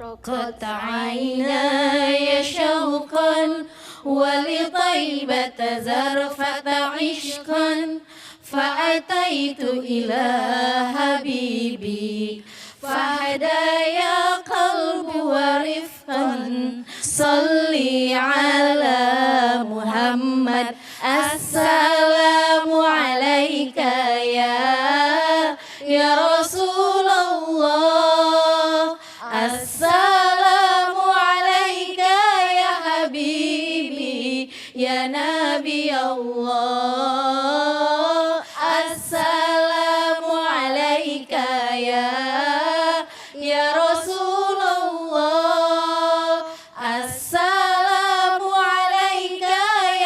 رقت عيناي شوقا ولطيبة زرفة عشقا فأتيت إلى حبيبي فهدايا قلب ورفقا صلي على محمد السلام عليك يا رسول الله السلام عليك يا حبيبي يا نبي الله السلام عليك يا رسول الله السلام عليك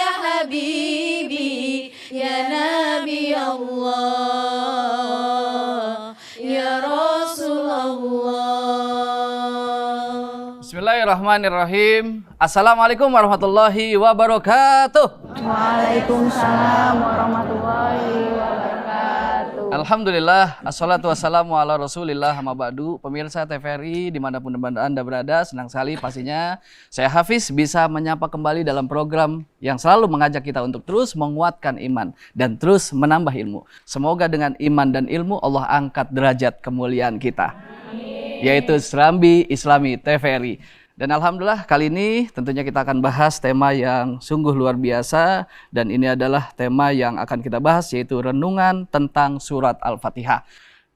يا حبيبي يا نبي الله يا رسول الله. Bismillahirrahmanirrahim. Assalamualaikum warahmatullahi wabarakatuh. Waalaikumsalam warahmatullahi wabarakatuh. Alhamdulillah, assalatu wassalamu ala rasulillah amma ba'du. Pemirsa TVRI dimanapun Anda berada, senang sekali pastinya saya Hafiz bisa menyapa kembali dalam program yang selalu mengajak kita untuk terus menguatkan iman dan terus menambah ilmu. Semoga dengan iman dan ilmu Allah angkat derajat kemuliaan kita, yaitu Serambi Islami TVRI. Dan alhamdulillah kali ini tentunya kita akan bahas tema yang sungguh luar biasa, dan ini adalah tema yang akan kita bahas, yaitu renungan tentang surat Al-Fatihah.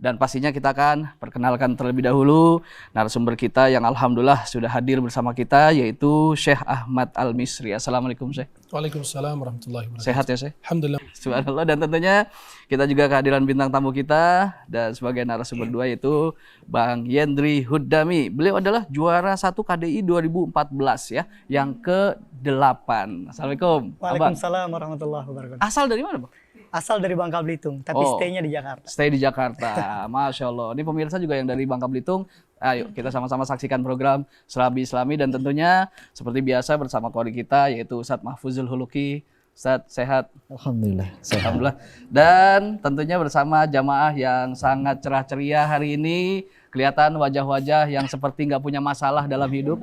Dan pastinya kita akan perkenalkan terlebih dahulu narasumber kita yang alhamdulillah sudah hadir bersama kita, yaitu Syekh Ahmad Al-Misri. Assalamualaikum Syekh. Waalaikumsalam warahmatullahi wabarakatuh. Sehat ya Syekh? Alhamdulillah. Subhanallah. Dan tentunya kita juga kehadiran bintang tamu kita dan sebagai narasumber dua, yaitu Bang Yendri Huddami. Beliau adalah juara 1 KDI 2014 ya, yang ke-8. Assalamualaikum. Waalaikumsalam warahmatullahi wabarakatuh. Asal dari mana Bang? Asal dari Bangka Belitung, tapi stay-nya di Jakarta. Stay di Jakarta, Masya Allah. Ini pemirsa juga yang dari Bangka Belitung. Ayo kita sama-sama saksikan program Serambi Islami, dan tentunya seperti biasa bersama kori kita, yaitu Ustadz Mahfuzul Huluki. Ustadz sehat? Alhamdulillah. Alhamdulillah. Dan tentunya bersama jamaah yang sangat cerah ceria hari ini. Kelihatan wajah-wajah yang seperti nggak punya masalah dalam hidup,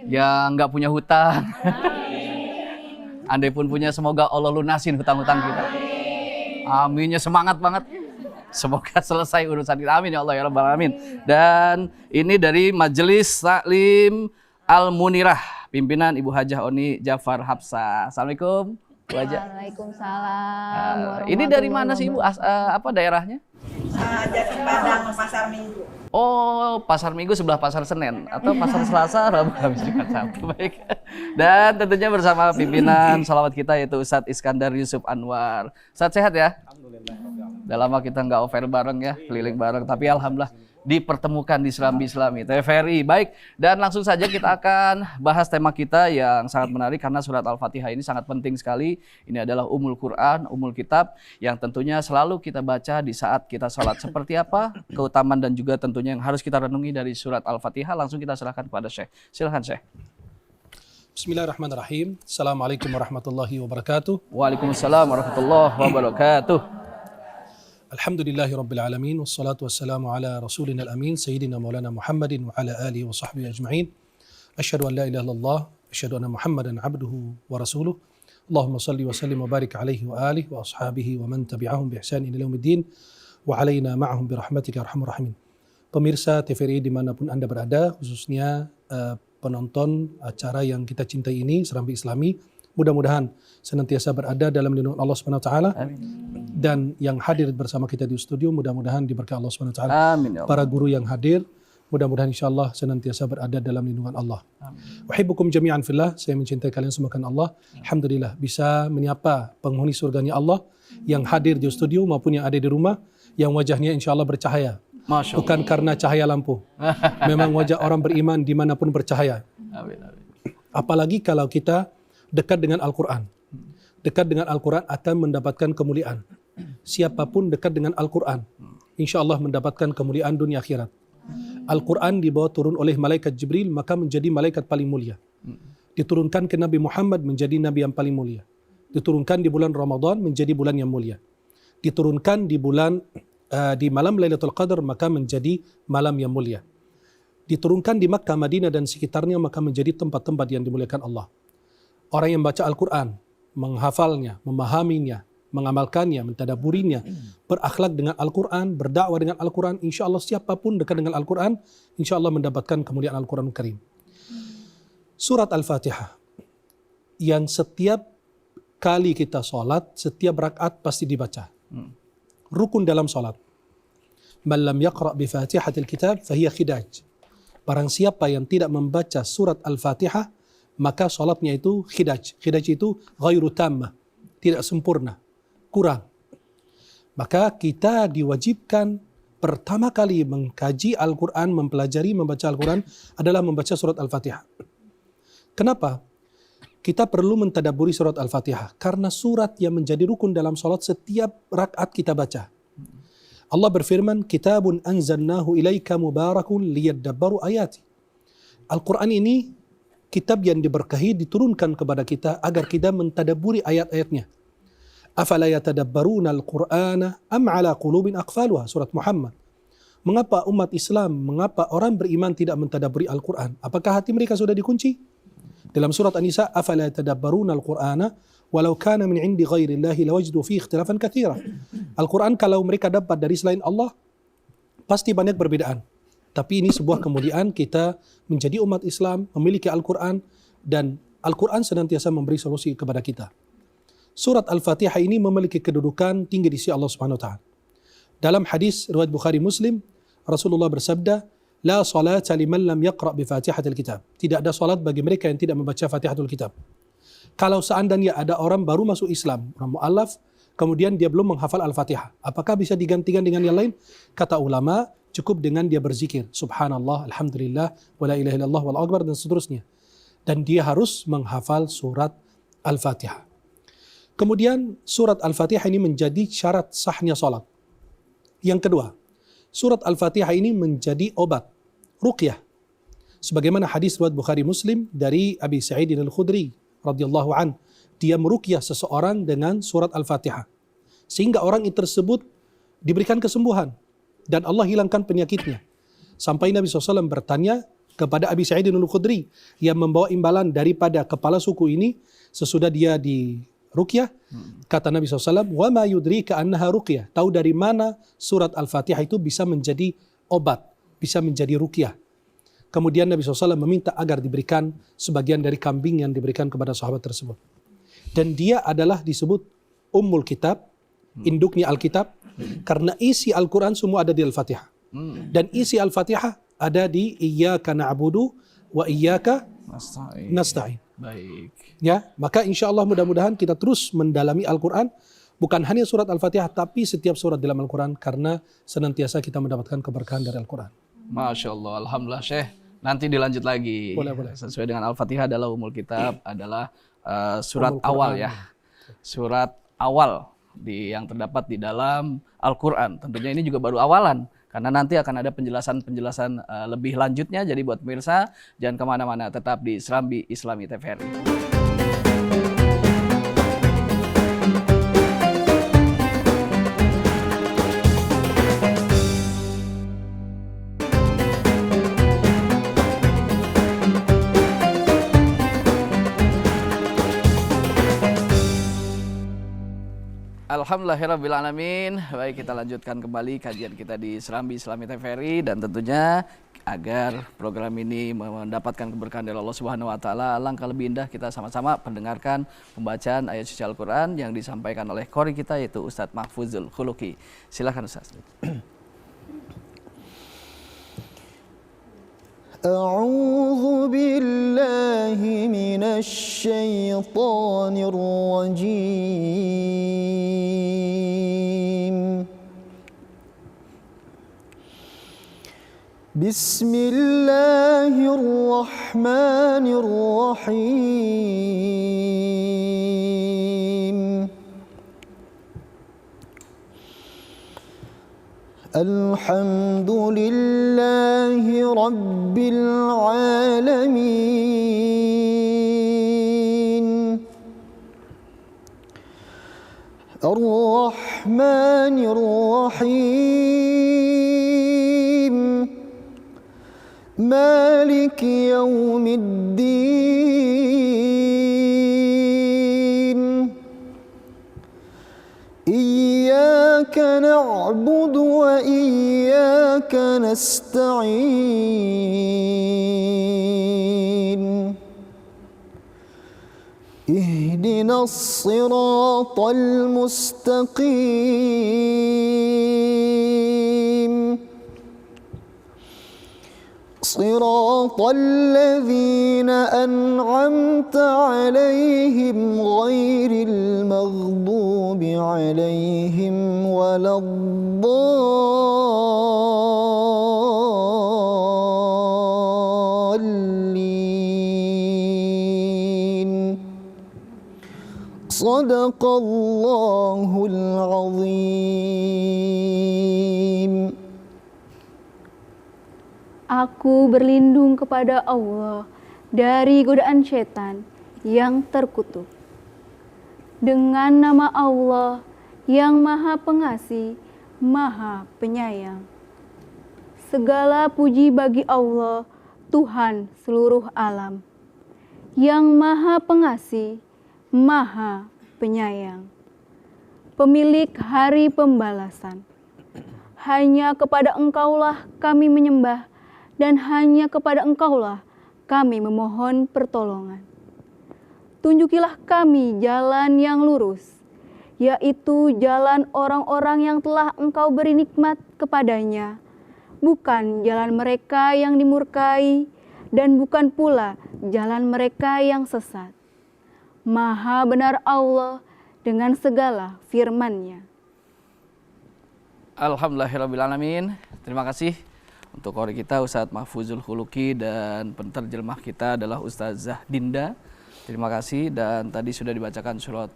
yang nggak punya hutang. Andai pun punya, semoga Allah lunasin hutang-hutang kita. Aminnya semangat banget. Semoga selesai urusan kita. Amin ya Allah ya Rabbal Alamin. Dan ini dari Majelis Taklim Al-Munirah, pimpinan Ibu Hajah Oni Jafar Hapsah. Assalamualaikum Bu Hajah. Waalaikumsalam. Ini dari mana sih Ibu? Apa daerahnya? Jati Padang, Pasar Minggu. Oh, Pasar Minggu sebelah Pasar Senen atau Pasar Selasa, Rabu, Kamis, Jumat, Sabtu. Baik. Dan tentunya bersama pimpinan salawat kita, yaitu Ustadz Iskandar Yusuf Anwar. Ustadz sehat ya? Alhamdulillah. Udah lama kita nggak over bareng ya, keliling bareng. Tapi alhamdulillah dipertemukan di Serambi Islami TVRI. Baik, dan langsung saja kita akan bahas tema kita yang sangat menarik, karena surat Al-Fatihah ini sangat penting sekali. Ini adalah Ummul Quran, Ummul Kitab, yang tentunya selalu kita baca di saat kita sholat. Seperti apa keutamaan dan juga tentunya yang harus kita renungi dari surat Al-Fatihah, langsung kita serahkan kepada Syekh. Silakan Syekh. Bismillahirrahmanirrahim. Assalamualaikum warahmatullahi wabarakatuh. Waalaikumsalam warahmatullahi wabarakatuh. Alhamdulillahi rabbil alamin, wassalatu wassalamu ala rasulina al-amin, sayyidina maulana Muhammadin wa ala alihi wa sahbihi ajma'in. Asyhadu an la ilaha illallah, asyhadu anna Muhammadan abduhu wa rasuluh. Allahumma salli wa sallim wa barik alaihi wa alihi wa ashabihi wa man tabi'ahum bi ihsan ila yaumiddin wa alaina ma'ahum bi rahmatika arhamar rahimin. Pemirsa TVRI dimanapun Anda berada, khususnya penonton acara yang kita cintai ini, Serambi Islami, mudah-mudahan senantiasa berada dalam lindungan Allah Subhanahu wa taala. Dan yang hadir bersama kita di studio, mudah-mudahan diberkahi Allah Subhanahu wa taala. Amin. Para guru yang hadir, mudah-mudahan insyaallah senantiasa berada dalam lindungan Allah. Uhibbukum jami'an fillah, saya mencintai kalian semua karena Allah. Alhamdulillah bisa menyapa penghuni surganya Allah yang hadir di studio maupun yang ada di rumah, yang wajahnya insyaallah bercahaya. Masya Allah. Bukan karena cahaya lampu. Memang wajah orang beriman dimanapun bercahaya. Amin, amin. Apalagi kalau kita dekat dengan Al-Quran. dekat dengan Al-Quran akan mendapatkan kemuliaan. Siapapun dekat dengan Al-Quran, insya Allah mendapatkan kemuliaan dunia akhirat. Al-Quran dibawa turun oleh malaikat Jibril, maka menjadi malaikat paling mulia. Diturunkan ke Nabi Muhammad menjadi Nabi yang paling mulia. Diturunkan di bulan Ramadan menjadi bulan yang mulia. Diturunkan di malam Lailatul Qadar, maka menjadi malam yang mulia. Diturunkan di Makkah, Madinah dan sekitarnya, maka menjadi tempat-tempat yang dimuliakan Allah. Orang yang baca Al-Quran, menghafalnya, memahaminya, mengamalkannya, mentadaburinya, berakhlak dengan Al-Quran, berdakwah dengan Al-Quran, insya Allah siapapun dekat dengan Al-Quran, insya Allah mendapatkan kemuliaan Al-Quran Karim. Surat Al-Fatihah, yang setiap kali kita sholat, setiap rakaat pasti dibaca. Rukun dalam sholat. Man lam yaqra' bi Fatihatil Kitab fahiya khidaj. Barang siapa yang tidak membaca surat Al-Fatihah, maka sholatnya itu khidaj. Khidaj itu ghairu tammah, tidak sempurna, kurang. Maka kita diwajibkan pertama kali mengkaji Al-Quran, mempelajari, membaca Al-Quran adalah membaca surat Al-Fatihah. Kenapa? Kita perlu mentadaburi surat Al-Fatihah karena surat yang menjadi rukun dalam salat setiap rakaat kita baca. Allah berfirman, "Kitabun anzalnahu ilaika mubarakun liyadabbaru ayati." Al-Quran ini kitab yang diberkahi, diturunkan kepada kita agar kita mentadaburi ayat-ayatnya. Afala yatadabbaruna al-Qur'ana am ala qulubin aqfaluha, surat Muhammad. Mengapa umat Islam, mengapa orang beriman tidak mentadaburi Al-Quran? Apakah hati mereka sudah dikunci? Dalam surat An-Nisa, afala yatadabbaruna al-Qur'ana walau kana min 'indi ghairillahi lawajdu fihi ikhtilafan katsira. Al-Quran kalau mereka dapat dari selain Allah pasti banyak perbedaan. Tapi ini sebuah kemuliaan kita menjadi umat Islam, memiliki Al-Quran, dan Al-Quran senantiasa memberi solusi kepada kita. Surat Al-Fatihah ini memiliki kedudukan tinggi di sisi Allah Subhanahu wa taala. Dalam hadis riwayat Bukhari Muslim, Rasulullah bersabda, "La salata liman lam yaqra' bi Fatihatil Kitab." Tidak ada salat bagi mereka yang tidak membaca Fatihatul Kitab. Kalau seandainya ada orang baru masuk Islam, orang mu'allaf, kemudian dia belum menghafal Al-Fatihah, apakah bisa digantikan dengan yang lain? Kata ulama, cukup dengan dia berzikir, subhanallah, alhamdulillah, wala ilaha illallah, wal akbar, dan seterusnya. Dan dia harus menghafal surat Al-Fatihah. Kemudian surat Al-Fatihah ini menjadi syarat sahnya salat. Yang kedua, surat Al-Fatihah ini menjadi obat, ruqyah. Sebagaimana hadis riwayat Bukhari Muslim dari Abi Sa'id Al-Khudri radhiyallahu an, dia meruqyah seseorang dengan surat Al-Fatihah sehingga orang itu tersebut diberikan kesembuhan dan Allah hilangkan penyakitnya. Sampai Nabi SAW bertanya kepada Abi Sa'id Al-Khudri yang membawa imbalan daripada kepala suku ini sesudah dia di ruqyah, kata Nabi SAW, "Wa ma yudrika annaha ruqyah." Tahu dari mana surat Al-Fatihah itu bisa menjadi obat, bisa menjadi ruqyah. Kemudian Nabi SAW meminta agar diberikan sebagian dari kambing yang diberikan kepada sahabat tersebut. Dan dia adalah disebut Ummul Kitab, induknya Alkitab, karena isi Al-Quran semua ada di Al-Fatihah. Dan isi Al-Fatihah ada di Iyyaka na'budu wa Iyyaka nasta'in. Baik. Ya, maka insya Allah mudah-mudahan kita terus mendalami Al-Quran, bukan hanya surat Al-Fatihah, tapi setiap surat dalam Al-Quran, karena senantiasa kita mendapatkan keberkahan dari Al-Quran. Masya Allah, alhamdulillah Syekh. Nanti dilanjut lagi. Boleh. Sesuai dengan Al-Fatihah adalah Ummul Kitab, adalah surat awal ya. Surat awal yang terdapat di dalam Al-Quran. Tentunya ini juga baru awalan. Karena nanti akan ada penjelasan lebih lanjutnya. Jadi buat pemirsa, jangan kemana-mana, tetap di Serambi Islami TVRI. Alhamdulillahirrabbilalamin. Baik, kita lanjutkan kembali kajian kita di Serambi Islami TVRI, dan tentunya agar program ini mendapatkan keberkahan dari Allah Subhanahu wa taala, alangkah lebih indah kita sama-sama mendengarkan pembacaan ayat suci Al-Qur'an yang disampaikan oleh qori kita, yaitu Ustadz Mahfuzul Khuluqi. Silakan Ustaz. أعوذ بالله من الشيطان الرجيم بسم الله الرحمن الرحيم الحمد لله رب العالمين الرحمن الرحيم مالك يوم الدين إياك نعبد وإياك نستعين اهدنا الصراط المستقيم صراط الذين أنعمت عليهم غير المغضوب عليهم ولا الضالين صدق الله العظيم. Aku berlindung kepada Allah dari godaan setan yang terkutuk. Dengan nama Allah yang Maha Pengasih, Maha Penyayang. Segala puji bagi Allah, Tuhan seluruh alam, yang Maha Pengasih, Maha Penyayang. Pemilik hari pembalasan. Hanya kepada Engkaulah kami menyembah, dan hanya kepada Engkaulah kami memohon pertolongan. Tunjukilah kami jalan yang lurus, yaitu jalan orang-orang yang telah Engkau beri nikmat kepadanya, bukan jalan mereka yang dimurkai, dan bukan pula jalan mereka yang sesat. Maha benar Allah dengan segala firman-Nya. Alhamdulillahirrabbilalamin. Terima kasih untuk qori kita Ustadz Mahfuzul Khuluki dan penterjemah kita adalah Ustazah Dinda. Terima kasih, dan tadi sudah dibacakan surah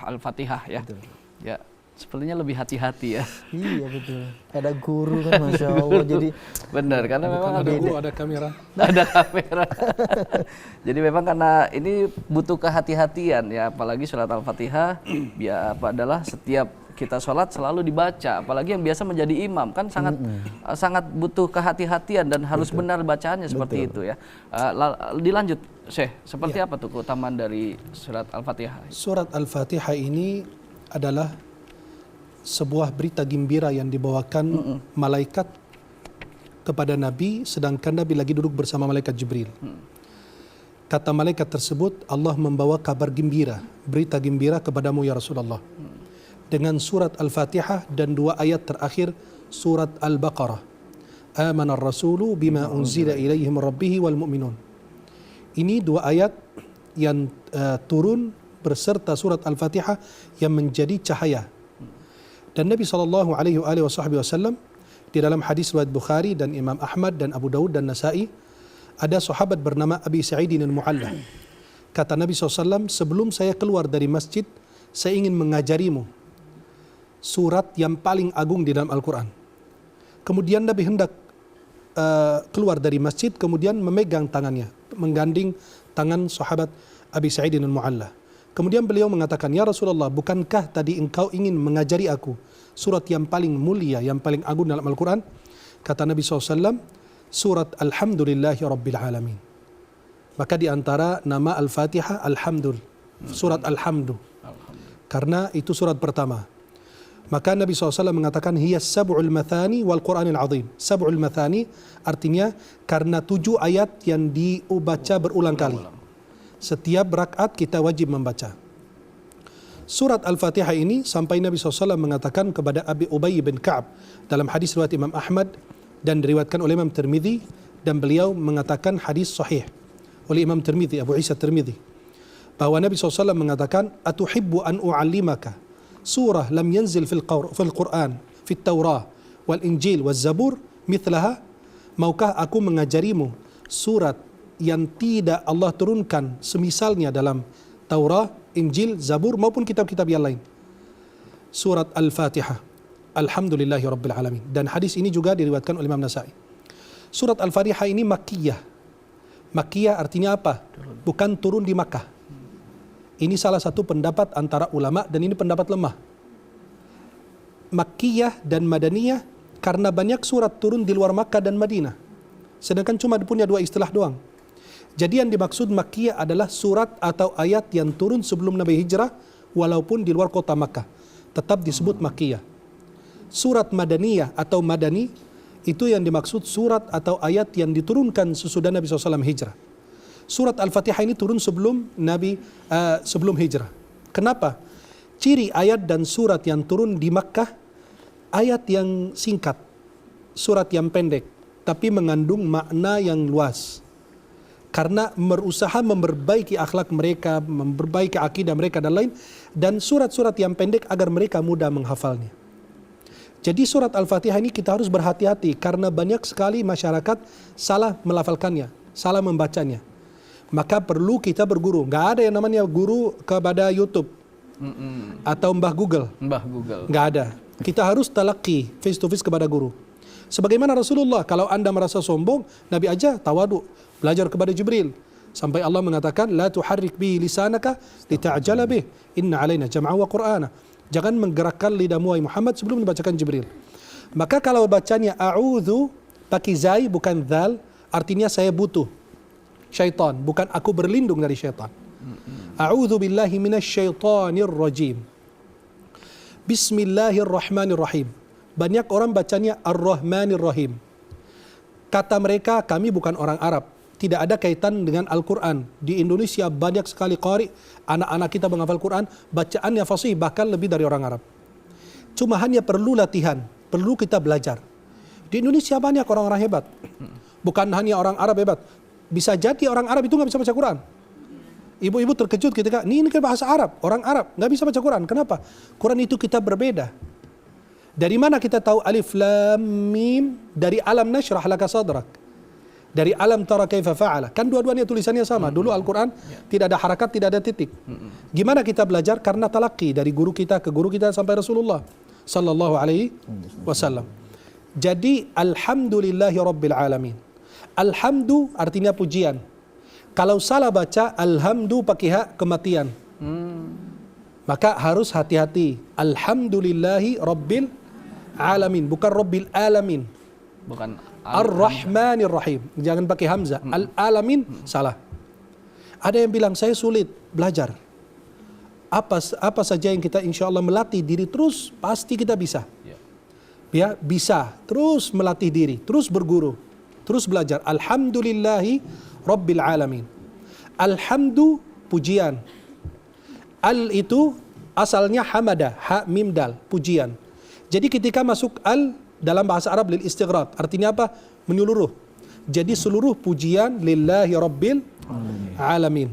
Al-Fatihah ya. Betul. Ya, sepertinya lebih hati-hati ya. Iya betul. Ada guru kan, Masya Allah. Jadi benar, karena memang ada guru, ada kamera. Ada kamera. Jadi memang karena ini butuh kehati-hatian ya, apalagi surat Al-Fatihah adalah setiap kita sholat selalu dibaca, apalagi yang biasa menjadi imam kan sangat butuh kehati-hatian dan harus benar bacaannya seperti itu ya. Dilanjut, Syekh, seperti apa tuh keutamaan dari surat Al-Fatihah? Surat Al-Fatihah ini adalah sebuah berita gembira yang dibawakan malaikat kepada Nabi sedangkan Nabi lagi duduk bersama malaikat Jibril. Kata malaikat tersebut, Allah membawa kabar gembira, berita gembira kepadamu ya Rasulullah. Dengan surat Al-Fatihah dan 2 ayat terakhir surat Al-Baqarah. Amana ar-rasulu bima unzila ilaihi min rabbih wal mu'minun. Ini 2 ayat yang turun berserta surat Al-Fatihah yang menjadi cahaya. Dan Nabi SAW di dalam hadis riwayat Bukhari dan Imam Ahmad dan Abu Daud dan Nasa'i, ada sahabat bernama Abi Sa'idin al-Mu'alla. Kata Nabi SAW, sebelum saya keluar dari masjid, saya ingin mengajarimu surat yang paling agung di dalam Al-Quran. Kemudian Nabi hendak keluar dari masjid, kemudian memegang tangannya, mengganding tangan sahabat Abi Sa'idin al-Mu'alla. Kemudian beliau mengatakan, ya Rasulullah, bukankah tadi engkau ingin mengajari aku surat yang paling mulia, yang paling agung dalam Al-Quran? Kata Nabi SAW, surat Alhamdulillahi Rabbil Alamin. Maka di antara nama Al-Fatihah, Alhamdul, surat Alhamdu. Karena itu surat pertama. Maka Nabi SAW mengatakan, hiya sab'ul mathani wal Qur'anil azim. Sab'ul mathani artinya karena 7 ayat yang dibaca berulang kali. Setiap rakaat kita wajib membaca. Surat Al-Fatihah ini sampai Nabi SAW mengatakan kepada Abi Ubay bin Ka'ab dalam hadis riwayat Imam Ahmad dan diriwayatkan oleh Imam Tirmidzi, dan beliau mengatakan hadis sahih oleh Imam Tirmidzi, Abu Isa Tirmidzi, bahwa Nabi SAW mengatakan, atuhibbu an u'allimaka surah lam yanzil fil Qur'an, fit Taurah, wal Injil, wal Zabur, mithlaha. Maukah aku mengajarimu surat yang tidak Allah turunkan semisalnya dalam Taurah, Injil, Zabur maupun kitab-kitab yang lain? Surat Al-Fatihah. Alhamdulillahi Rabbil Alamin. Dan hadis ini juga diriwayatkan oleh Imam Nasa'i. Surat Al-Fatihah ini Makkiyah. Makkiyah artinya apa? Bukan turun di Makkah. Ini salah satu pendapat antara ulama dan ini pendapat lemah. Makkiyah dan Madaniyah karena banyak surat turun di luar Makkah dan Madinah. Sedangkan cuma punya 2 istilah doang. Jadi yang dimaksud Makkiyah adalah surat atau ayat yang turun sebelum Nabi hijrah walaupun di luar kota Makkah. Tetap disebut Makkiyah. Surat Madaniyah atau Madani itu yang dimaksud surat atau ayat yang diturunkan sesudah Nabi SAW hijrah. Surat Al-Fatihah ini turun sebelum Nabi sebelum hijrah. Kenapa? Ciri ayat dan surat yang turun di Makkah, ayat yang singkat, surat yang pendek, tapi mengandung makna yang luas. Karena berusaha memperbaiki akhlak mereka, memperbaiki akidah mereka dan lain, dan surat-surat yang pendek agar mereka mudah menghafalnya. Jadi surat Al-Fatihah ini kita harus berhati-hati karena banyak sekali masyarakat salah melafalkannya, salah membacanya. Maka perlu kita berguru. Nggak ada yang namanya guru kepada YouTube atau Mbah Google. Nggak ada. Kita harus talaqi, face to face kepada guru. Sebagaimana Rasulullah, kalau anda merasa sombong, Nabi aja tawadu, belajar kepada Jibril. Sampai Allah mengatakan, la tuharrik bi lisanaka lita'jala bih, inna alaina jam'a wa qur'ana. Jangan menggerakkan lidahmu wahai Muhammad sebelum dibacakan Jibril. Maka kalau bacanya a'udzu pakai zai bukan dzal, artinya saya butuh syaitan, bukan aku berlindung dari syaitan. A'udzu billahi minasyaitonir rajim. Bismillahirrahmanirrahim. Banyak orang bacanya Ar-Rahmanir Rahim. Kata mereka, kami bukan orang Arab. Tidak ada kaitan dengan Al-Quran. Di Indonesia banyak sekali qari, anak-anak kita menghafal Quran, bacaannya fasih, bahkan lebih dari orang Arab. Cuma hanya perlu latihan, perlu kita belajar. Di Indonesia banyak orang-orang hebat. Bukan hanya orang Arab hebat. Bisa jadi orang Arab itu nggak bisa baca Quran. Ibu-ibu terkejut ketika, ini kan bahasa Arab, orang Arab nggak bisa baca Quran. Kenapa? Quran itu kitab berbeda. Dari mana kita tahu alif lam mim? Dari alam nashrah laka sadrak. Dari alam tara kaifa fa'ala. Kan dua-duanya tulisannya sama. Dulu Al-Quran tidak ada harakat, tidak ada titik. Gimana kita belajar? Karena talaqi dari guru kita ke guru kita sampai Rasulullah sallallahu alaihi wasallam. Jadi alhamdulillahi rabbil alamin. Alhamdu artinya pujian. Kalau salah baca alhamdu pakai hak kematian. Maka harus hati-hati. Alhamdulillahi rabbil alamin, bukan rabbil alamin. Bukan Ar-Rahmanir Rahim. Jangan pakai hamzah. Al-alamin salah. Ada yang bilang saya sulit belajar. Apa saja yang kita insya Allah melatih diri terus pasti kita bisa. Ya, bisa terus melatih diri, terus berguru, terus belajar. Alhamdulillahi Rabbil Alamin. Alhamdu pujian. Al itu asalnya hamada, ha mim dal, pujian. Jadi ketika masuk al dalam bahasa Arab lil istighraq, artinya apa? Menyeluruh. Jadi seluruh pujian lillahi rabbil alamin.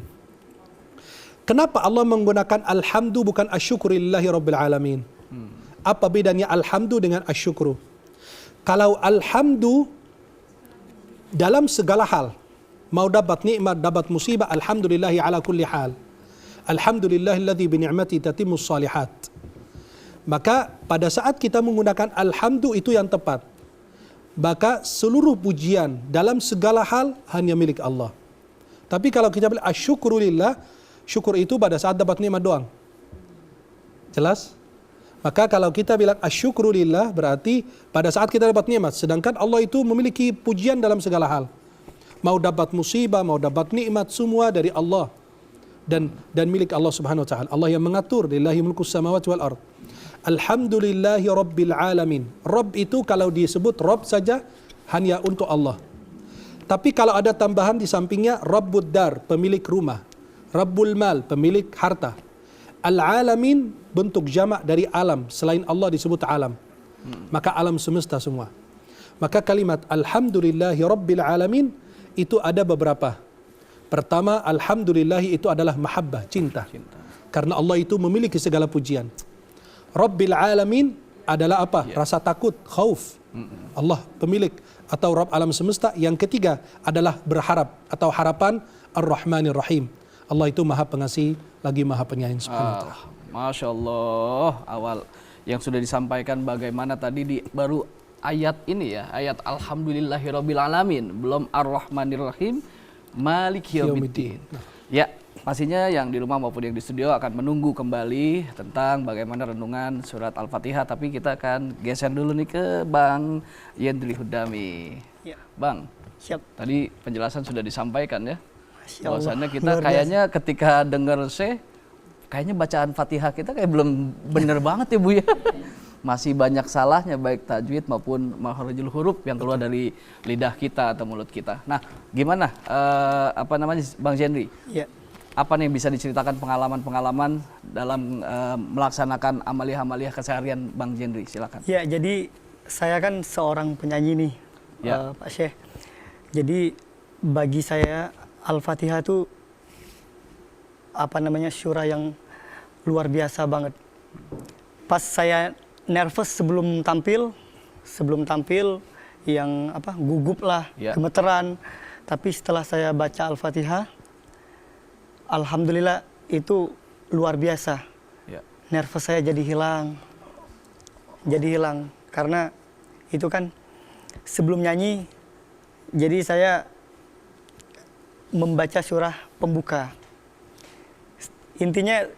Kenapa Allah menggunakan alhamdu bukan asyukru lillahi rabbil alamin? Apa bedanya alhamdu dengan asyukru? Kalau alhamdu dalam segala hal, mau dapat nikmat, dapat musibah, alhamdulillahi ala kulli hal. Alhamdulillahilladzi bi ni'mati tatimmus shalihat. Maka pada saat kita menggunakan alhamdu itu yang tepat. Maka seluruh pujian dalam segala hal hanya milik Allah. Tapi kalau kita bilang asyukru lillah, syukur itu pada saat dapat nikmat doang. Jelas? Maka kalau kita bilang asyukru lillah berarti pada saat kita dapat nikmat. Sedangkan Allah itu memiliki pujian dalam segala hal. Mau dapat musibah, mau dapat nikmat, semua dari Allah. Dan milik Allah subhanahu wa ta'ala. Allah yang mengatur. Lillahi mulkus samawati wal ard. Alhamdulillahi rabbil alamin. Rabb itu kalau disebut Rabb saja hanya untuk Allah. Tapi kalau ada tambahan di sampingnya Rabbud dar, pemilik rumah. Rabbul mal, pemilik harta. Al-alamin bentuk jamak dari alam. Selain Allah disebut alam. Maka alam semesta semua. Maka kalimat Alhamdulillahi rabbil alamin itu ada beberapa. Pertama, alhamdulillahi itu adalah mahabbah, cinta. Karena Allah itu memiliki segala pujian. Rabbil alamin adalah apa? Rasa takut, khauf. Allah pemilik atau Rabb alam semesta. Yang ketiga adalah berharap atau harapan Ar-Rahmanir Rahim. Allah itu maha pengasih lagi maha penyayang subhanahu wa ta'ala. Masya Allah. Awal yang sudah disampaikan bagaimana tadi di baru ayat ini ya, ayat Alhamdulillahirabbil alamin, belum Ar-Rahmanir-Rahim, Maliki Yaumiddin. Ya, pastinya yang di rumah maupun yang di studio akan menunggu kembali tentang bagaimana renungan surat Al-Fatihah, tapi kita akan geser dulu nih ke Bang Yendri Hudami. Ya. Bang, Siap. tadi penjelasan sudah disampaikan ya. Masya Allah, Bahwasannya kita luar biasa. kayaknya ketika dengar kayaknya bacaan Fatihah kita kayak belum bener banget ya Bu ya. Masih banyak salahnya baik tajwid maupun makharijul huruf yang keluar dari lidah kita atau mulut kita. Nah, gimana Bang Yendri? Ya. Apa nih yang bisa diceritakan pengalaman-pengalaman dalam melaksanakan amaliyah-amaliyah keseharian Bang Yendri? Silakan. Ya, jadi saya kan seorang penyanyi nih, Ya. Pak Syekh. Jadi bagi saya Al-Fatihah itu surah yang luar biasa banget. Pas saya nervous sebelum tampil yang gugup lah, Ya. gemeteran. Tapi setelah saya baca Al-Fatihah, alhamdulillah itu luar biasa. Ya. Nervous saya jadi hilang. Karena itu kan sebelum nyanyi, jadi saya membaca surah pembuka. Intinya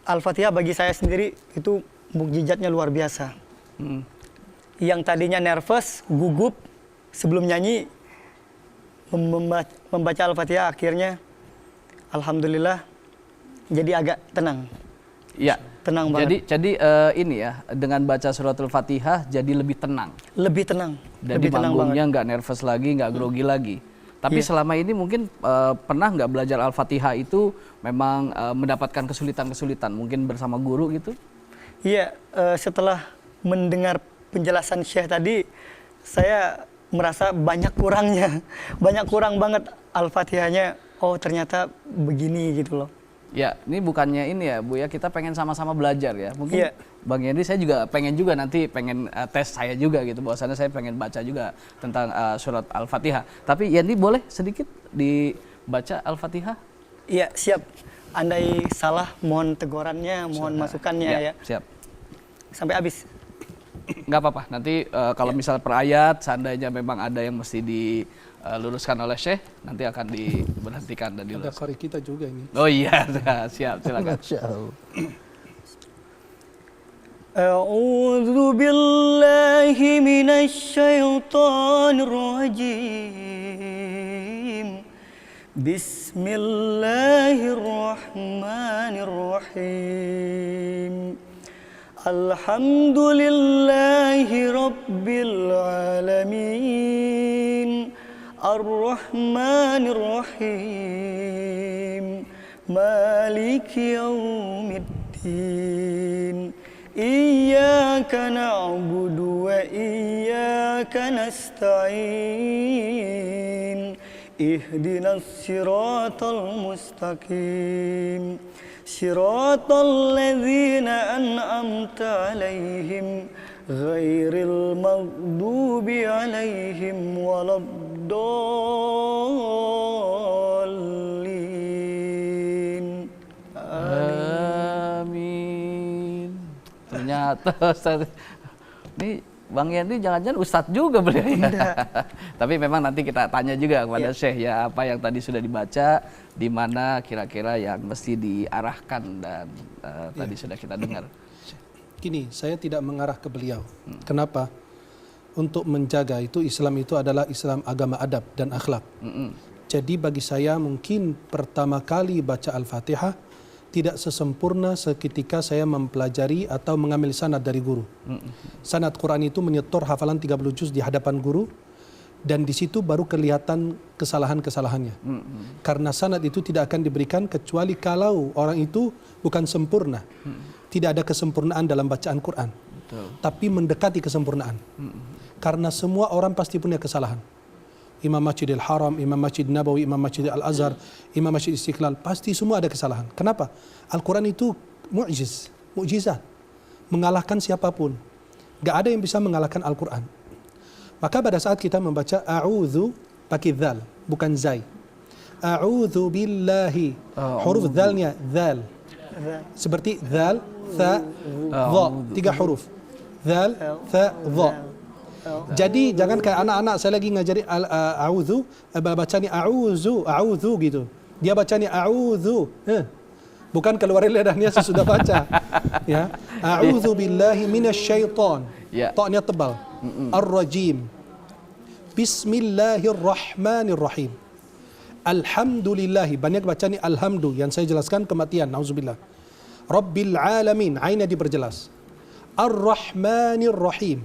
Al-Fatihah bagi saya sendiri itu mukjizatnya luar biasa. Yang tadinya nervous, gugup sebelum nyanyi, membaca Al-Fatihah akhirnya alhamdulillah jadi agak tenang. Ya. Tenang banget. Jadi ini ya, dengan baca suratul Fatihah jadi lebih tenang. Lebih tenang. Dan di lebih tenang banget. manggungnya nggak nervous lagi, nggak grogi lagi. Tapi Iya. selama ini mungkin pernah nggak belajar Al-Fatihah itu memang mendapatkan kesulitan-kesulitan, mungkin bersama guru gitu? Iya, setelah mendengar penjelasan Syekh tadi, saya merasa banyak kurang banget Al-Fatihahnya. Oh ternyata begini gitu loh. Ya, ini bukannya ini ya Bu ya, kita pengen sama-sama belajar ya. Mungkin Iya. Bang Yendri saya juga pengen tes saya juga gitu, bahwasannya saya pengen baca juga tentang surat Al-Fatihah. Tapi Yendri boleh sedikit dibaca Al-Fatihah? Iya, siap. Andai salah, mohon tegurannya, mohon masukannya ya. Siap. Sampai habis. Nggak apa-apa, nanti kalau misal per ayat seandainya memang ada yang mesti diluruskan oleh Syekh, nanti akan diberhentikan dan Ada diluruskan. qari kita juga ini. Oh iya, siap, silakan. Masya Allah. A'udzu billahi minasy syaithanir rajim. Bismillahirrahmanirrahim. Alhamdulillahi rabbil alamin. Ar-Rahmanir-Rahim. Maliki yaumiddin. Iyyaka na'budu wa iyyaka nasta'in. Ihdinas siratal mustaqim. Siratal ladzina an'amta 'alaihim ghairil maghdubi 'alaihim waladdallin. Amin. Ternyata Ustaz. Ini Bang Yendri jangan-jangan Ustadz juga beliau ya. Tapi memang nanti kita tanya juga kepada Syekh ya, apa yang tadi sudah dibaca, di mana kira-kira yang mesti diarahkan dan tadi sudah kita dengar. Gini, saya tidak mengarah ke beliau. Kenapa? Untuk menjaga itu Islam itu adalah Islam agama adab dan akhlak. Jadi bagi saya mungkin pertama kali baca Al-Fatihah tidak sesempurna seketika saya mempelajari atau mengambil sanad dari guru. Sanad Quran itu menyetor hafalan 30 juz di hadapan guru, dan di situ baru kelihatan kesalahan-kesalahannya. Karena sanad itu tidak akan diberikan kecuali kalau orang itu bukan sempurna. Tidak ada kesempurnaan dalam bacaan Quran. Tapi mendekati kesempurnaan. Karena semua orang pasti punya kesalahan. Imam Masjidil Haram, Imam Masjid Nabawi, Imam Masjid Al-Azhar, Imam Masjid Istiqlal, pasti semua ada kesalahan. Kenapa? Al-Quran itu mukjizat. Mengalahkan siapapun. Gak ada yang bisa mengalahkan Al-Quran. Maka pada saat kita membaca a'udzu pakai dzal, bukan zai. A'udzu billahi. Huruf dzalnya dzal. Seperti dzal, tha, dha. 3 huruf. Dzal, tha, dha. Jadi jangan kayak anak-anak saya lagi ngajari a'udzu, bacanya a'udzu gitu. Dia bacanya a'udzu. Bukan keluar lidahnya sesudah baca. Ya. A'udzu billahi minasyaiton. Ya. Ta-nya tebal. Ar-rajim. Bismillahirrahmanirrahim. Alhamdulillahi. Banyak bacanya alhamdu. Yang saya jelaskan kematian. Nauzubillah. Rabbil alamin. Ainnya diperjelas. Ar-Rahmanir-Rahim.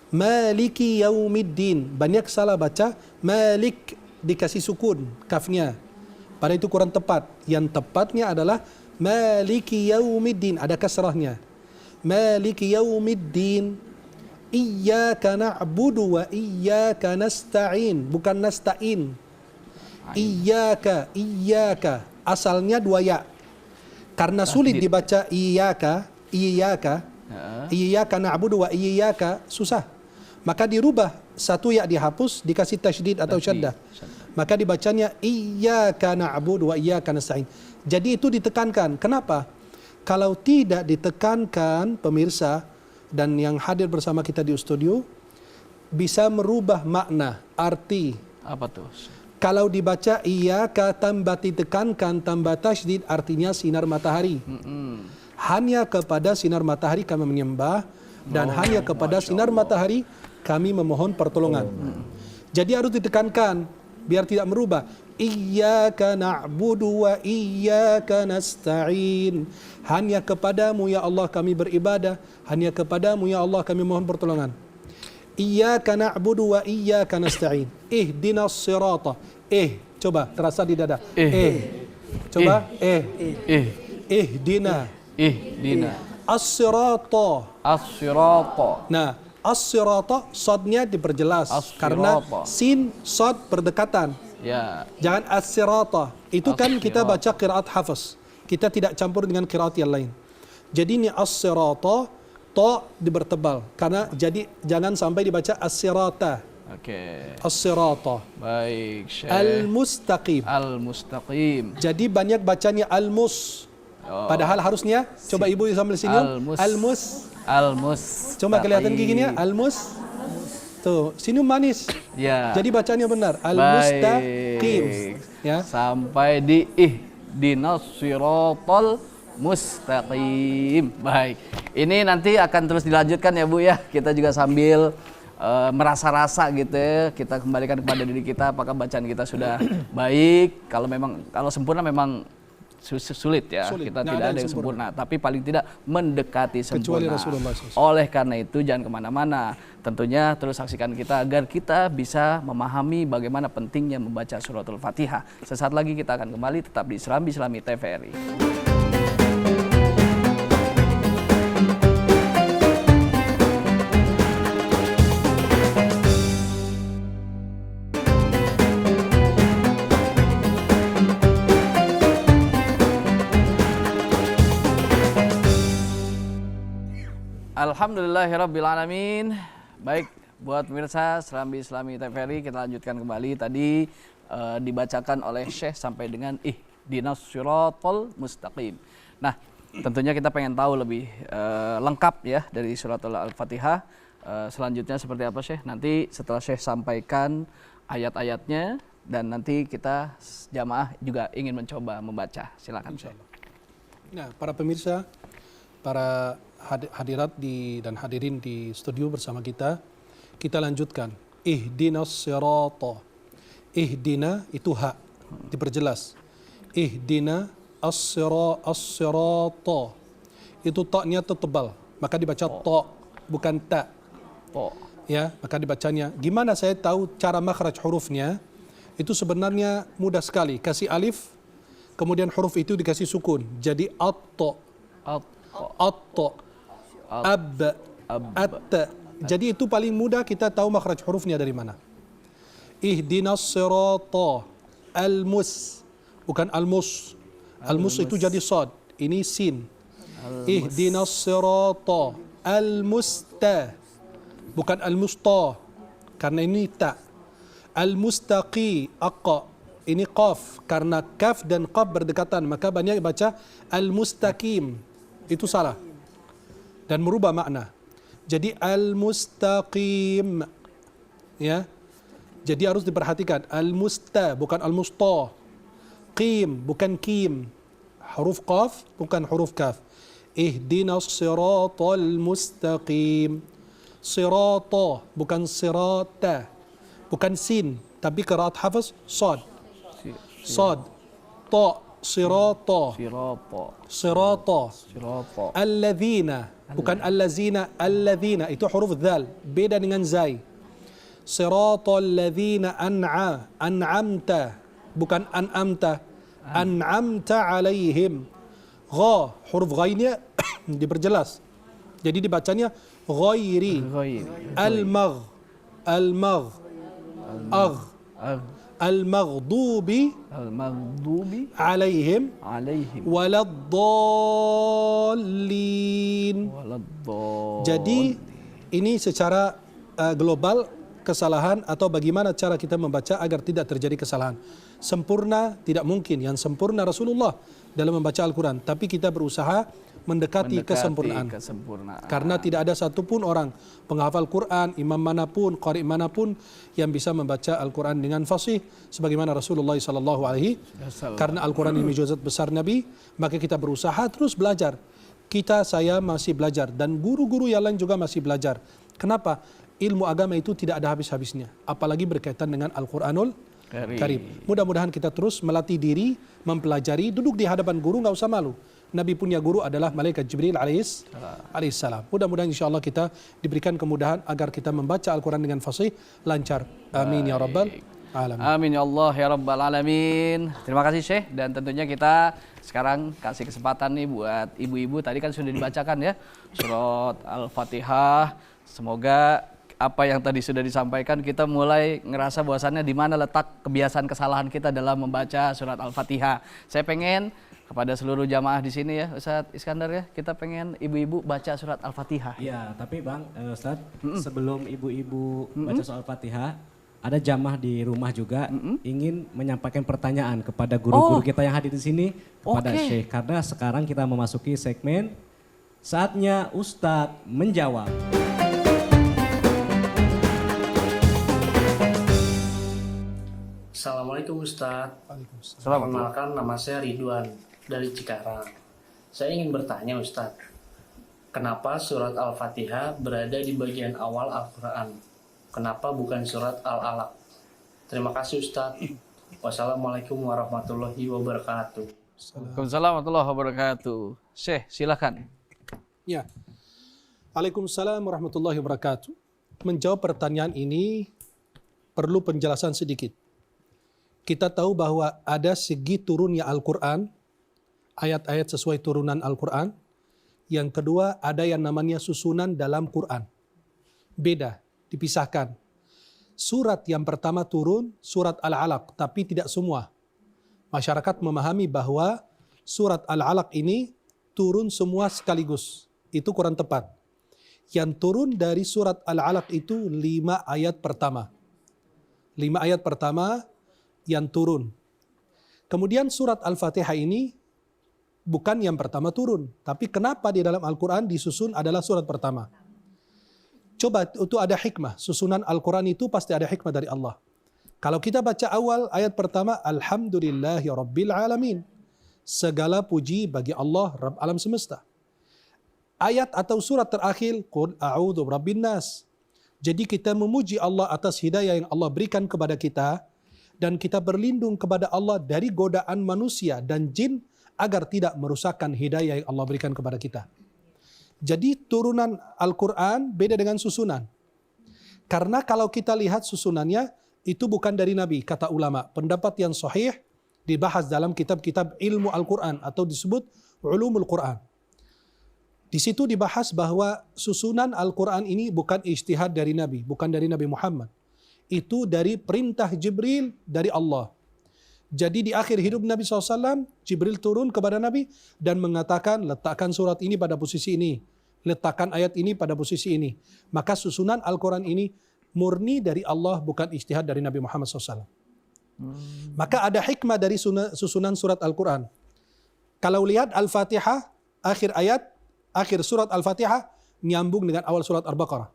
Maliki yaumiddin. Banyak salah baca. Malik dikasih sukun. Kafnya. Pada itu kurang tepat. Yang tepatnya adalah Maliki yaumiddin. Ada kasrahnya. Maliki yaumiddin. Iyyaka na'budu wa iyyaka nasta'in. Bukan nasta'in. Iyyaka. Asalnya 2 ya. Karena sulit dibaca iyyaka. Iyyaka na'budu wa iyyaka. Susah. Maka dirubah. 1 ya dihapus. Dikasih tasydid atau syaddah. Maka dibacanya iyyaka na'budu wa iyyaka nasta'in. Jadi itu ditekankan. Kenapa? Kalau tidak ditekankan, pemirsa dan yang hadir bersama kita di studio, bisa merubah makna, arti. Apa tuh? Kalau dibaca iyyaka tambah ditekankan tambah tasydid, artinya sinar matahari. Hanya kepada sinar matahari kami menyembah, dan hanya kepada sinar matahari kami memohon pertolongan. Jadi harus ditekankan biar tidak merubah. Iyyaka na'budu wa iyyaka nasta'in. Hanya kepadamu ya Allah kami beribadah, hanya kepadamu ya Allah kami mohon pertolongan. Iyyaka na'budu wa iyyaka nasta'in. Ihdinas sirata. Coba terasa di dada. Coba. Ihdina. As-sirata. Nah, as-sirata sodnya diperjelas karena sin sod berdekatan. Ya. Jangan as-sirata. Itu kan kita baca qiraat hafaz. Kita tidak campur dengan qiraat yang lain. Jadi ini as-sirata, ta dibertebal karena jadi jangan sampai dibaca as-sirata. Oke. As-sirata. Baik, Syekh. Al-mustaqim. Jadi banyak bacanya al-mus. Padahal harusnya coba ibu sambil senyum. Al-mus. Coba kelihatan giginya al-mus. Tuh, senyum manis. Ya. Jadi bacanya benar. Al-mustaqim. Ya. Sampai di ihdinas siratal mustaqim. Baik. Ini nanti akan terus dilanjutkan ya Bu ya. Kita juga sambil merasa-rasa gitu ya. Kita kembalikan kepada diri kita apakah bacaan kita sudah baik. Kalau sempurna memang sulit ya. Kita tidak ada yang sempurna. Tapi paling tidak mendekati sempurna. Oleh karena itu jangan kemana-mana. Tentunya terus saksikan kita agar kita bisa memahami bagaimana pentingnya membaca suratul Fatihah. Sesaat lagi kita akan kembali tetap di Serambi Islami TVRI. Alhamdulillahirrabbilalamin. Baik, buat pemirsa Serambi Islami TVRI, kita lanjutkan kembali. Tadi dibacakan oleh Syekh sampai dengan ihdinas siratal mustaqim. Nah, tentunya kita pengen tahu lebih lengkap ya dari suratul Al-Fatihah. Selanjutnya seperti apa Syekh? Nanti setelah Syekh sampaikan ayat-ayatnya dan nanti kita jamaah juga ingin mencoba membaca. Silakan Syekh. Nah, para pemirsa, para hadirat dan hadirin di studio bersama kita lanjutkan. Ihdinas sirata. Ihdina itu hak, diperjelas. Ihdina as-sirata. Itu ta-nya tebal, maka dibaca ta, bukan ta. Ya, maka dibacanya. Gimana saya tahu cara makhraj hurufnya? Itu sebenarnya mudah sekali. Kasih alif, kemudian huruf itu dikasih sukun. Jadi at-ta. At. Jadi itu paling mudah kita tahu makhraj hurufnya dari mana. Ihdinas sirata al-mus. Bukan al-mus. Al-mus itu jadi sad. Ini sin. Ihdinas sirata al-musta. Bukan al-musta. Karena ini ta. Al-mustaqi aqqa. Ini qaf. Karena kaf dan qaf berdekatan. Maka banyak baca al-mustaqim. Itu salah. Dan merubah makna. Jadi al-mustaqim. Ya. Jadi harus diperhatikan. Al-musta bukan al-musta. Qim bukan kim. Huruf qaf bukan huruf kaf. Ihdinas siratal mustaqim. Sirata bukan sirata. Bukan sin, tapi qiraat hafaz sad. Sad. Ta sirata. Sirata. Alladzina bukan allazina, alladzina itu huruf dzal, beda dengan zai. Siratal ladzina an'amta bukan an'amta. An'amta alaihim. Gha, huruf ghainnya diperjelas. Jadi dibacanya ghairi. Al-magh. Al-magh. Agh. Al-maghdubi alaihim waladdallin. Jadi ini secara global kesalahan atau bagaimana cara kita membaca agar tidak terjadi kesalahan. Sempurna tidak mungkin, yang sempurna Rasulullah dalam membaca Al-Quran, tapi kita berusaha mendekati kesempurnaan. Karena tidak ada satupun orang penghafal Quran, imam manapun, qari manapun yang bisa membaca Al-Quran dengan fasih sebagaimana Rasulullah sallallahu alaihi wasallam. Karena Al-Quran ini mujizat besar Nabi, maka kita berusaha terus belajar. Saya masih belajar dan guru-guru yang lain juga masih belajar. Kenapa? Ilmu agama itu tidak ada habis-habisnya, apalagi berkaitan dengan Al-Quranul Karim. Mudah-mudahan kita terus melatih diri, mempelajari, duduk di hadapan guru, nggak usah malu. Nabi punya guru adalah malaikat Jibril alaihissalam. Mudah-mudahan insya Allah kita diberikan kemudahan agar kita membaca Al-Quran dengan fasih, lancar. Amin ya rabbal alamin. Amin ya Allah ya rabbal alamin. Terima kasih Syekh, dan tentunya kita sekarang kasih kesempatan nih buat ibu-ibu. Tadi kan sudah dibacakan ya surat Al-Fatihah. Semoga apa yang tadi sudah disampaikan kita mulai ngerasa bahwasannya di mana letak kebiasaan kesalahan kita dalam membaca surat Al-Fatihah. Saya pengen kepada seluruh jamaah di sini ya, Ustadz Iskandar ya, kita pengen ibu-ibu baca surat Al-Fatihah. Iya, tapi Bang, Ustadz, sebelum ibu-ibu baca surat Al-Fatihah, ada jamaah di rumah juga ingin menyampaikan pertanyaan kepada guru-guru kita yang hadir di sini, kepada Syekh. Karena sekarang kita memasuki segmen Saatnya Ustadz Menjawab. Assalamualaikum Ustadz. Perkenalkan, nama saya Ridwan dari Cikarang. Saya ingin bertanya Ustadz, kenapa surat Al-Fatihah berada di bagian awal Al-Quran? Kenapa bukan surat Al-Alaq? Terima kasih Ustadz. Wassalamualaikum warahmatullahi wabarakatuh. Waalaikumsalam warahmatullahi wabarakatuh. Syekh, silakan. Ya. Waalaikumsalam warahmatullahi wabarakatuh. Menjawab pertanyaan ini perlu penjelasan sedikit. Kita tahu bahwa ada segi turunnya Al-Quran, ayat-ayat sesuai turunan Al-Quran. Yang kedua, ada yang namanya susunan dalam Quran. Beda, dipisahkan. Surat yang pertama turun, surat Al-Alaq, tapi tidak semua. Masyarakat memahami bahwa surat Al-Alaq ini turun semua sekaligus. Itu kurang tepat. Yang turun dari surat Al-Alaq itu 5 ayat pertama. 5 ayat pertama yang turun. Kemudian surat Al-Fatihah ini bukan yang pertama turun. Tapi kenapa di dalam Al-Quran disusun adalah surat pertama? Coba, itu ada hikmah. Susunan Al-Quran itu pasti ada hikmah dari Allah. Kalau kita baca awal ayat pertama, Alhamdulillahi Rabbil Alamin. Segala puji bagi Allah, Rabb alam semesta. Ayat atau surat terakhir, Qul a'udzu birabbin nas. Jadi kita memuji Allah atas hidayah yang Allah berikan kepada kita, dan kita berlindung kepada Allah dari godaan manusia dan jin agar tidak merusakkan hidayah yang Allah berikan kepada kita. Jadi turunan Al-Quran beda dengan susunan. Karena kalau kita lihat susunannya, itu bukan dari Nabi, kata ulama. Pendapat yang sahih dibahas dalam kitab-kitab ilmu Al-Quran atau disebut ulumul Quran. Di situ dibahas bahwa susunan Al-Quran ini bukan ijtihad dari Nabi, bukan dari Nabi Muhammad. Itu dari perintah Jibril dari Allah. Jadi di akhir hidup Nabi SAW, Jibril turun kepada Nabi dan mengatakan, letakkan surat ini pada posisi ini. Letakkan ayat ini pada posisi ini. Maka susunan Al-Quran ini murni dari Allah, bukan ijtihad dari Nabi Muhammad SAW. Maka ada hikmah dari susunan surat Al-Quran. Kalau lihat Al-Fatihah, akhir ayat, akhir surat Al-Fatihah nyambung dengan awal surat Al-Baqarah.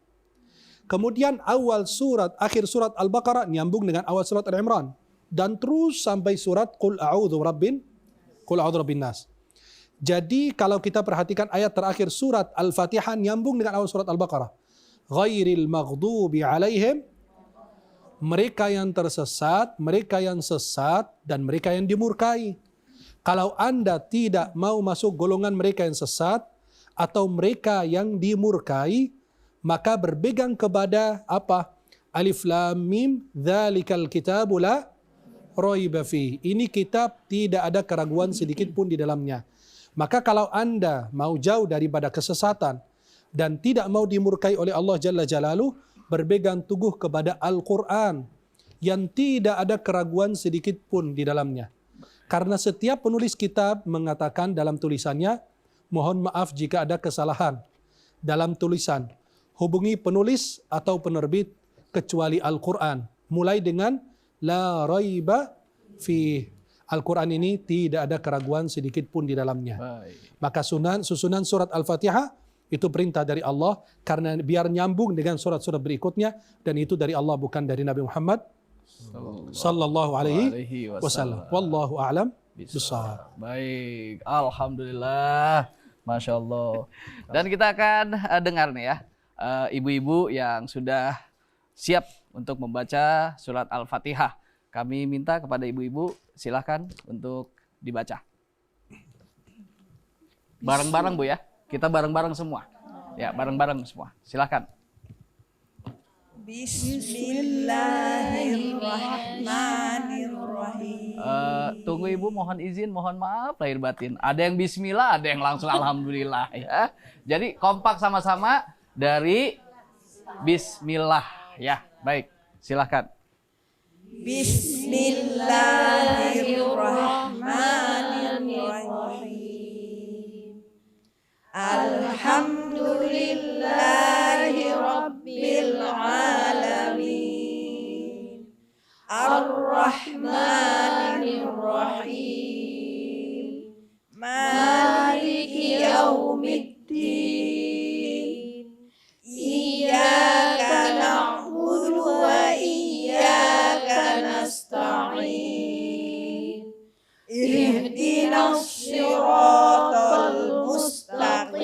Kemudian akhir surat Al-Baqarah nyambung dengan awal surat Al-Imran. Dan terus sampai surat Qul a'udzu birabbin nas. Jadi kalau kita perhatikan ayat terakhir surat Al-Fatihah nyambung dengan awal surat Al-Baqarah. Ghairil maghdubi alaihim, mereka yang tersesat, mereka yang sesat, dan mereka yang dimurkai. Kalau Anda tidak mau masuk golongan mereka yang sesat atau mereka yang dimurkai, maka berpegang kepada apa? Alif Lam Mim, dzalikal kitabu la raiba fihi. Ini kitab tidak ada keraguan sedikit pun di dalamnya. Maka kalau Anda mau jauh daripada kesesatan dan tidak mau dimurkai oleh Allah Jalla Jalaluh, berpegang teguh kepada Al-Quran yang tidak ada keraguan sedikit pun di dalamnya. Karena setiap penulis kitab mengatakan dalam tulisannya, mohon maaf jika ada kesalahan dalam tulisan. Hubungi penulis atau penerbit kecuali Al-Quran. Mulai dengan la raiba fi. Al-Quran ini tidak ada keraguan sedikit pun di dalamnya. Maka susunan surat Al-Fatihah itu perintah dari Allah karena biar nyambung dengan surat-surat berikutnya, dan itu dari Allah bukan dari Nabi Muhammad sallallahu alaihi wasallam. Wallahu a'lam bishawab. Baik, alhamdulillah, masya Allah. Dan kita akan dengar nih ya, ibu-ibu yang sudah siap untuk membaca surat Al-Fatihah. Kami minta kepada ibu-ibu silakan untuk dibaca. Bareng-bareng Bu ya, kita bareng-bareng semua. Ya, bareng-bareng semua. Silakan. Bismillahirrahmanirrahim. Tunggu Ibu, mohon izin, mohon maaf lahir batin. Ada yang bismillah, ada yang langsung alhamdulillah ya. Jadi kompak sama-sama dari bismillah ya. Baik, silakan. Bismillahirrahmanirrahim. Alhamdulillahi rabbil alamin. Ar-Rahmanir-Rahim. Maliki yaumiddin. Iyyaka na'budu wa iyyaka nasta'in. Ihdinas siratal mustaqim.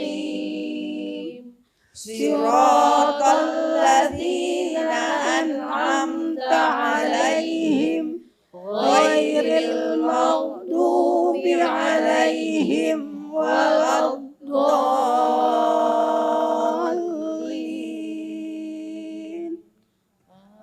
Siratal ladzina an'amta 'alaihim ghairil maghdubi 'alaihim waladdallin.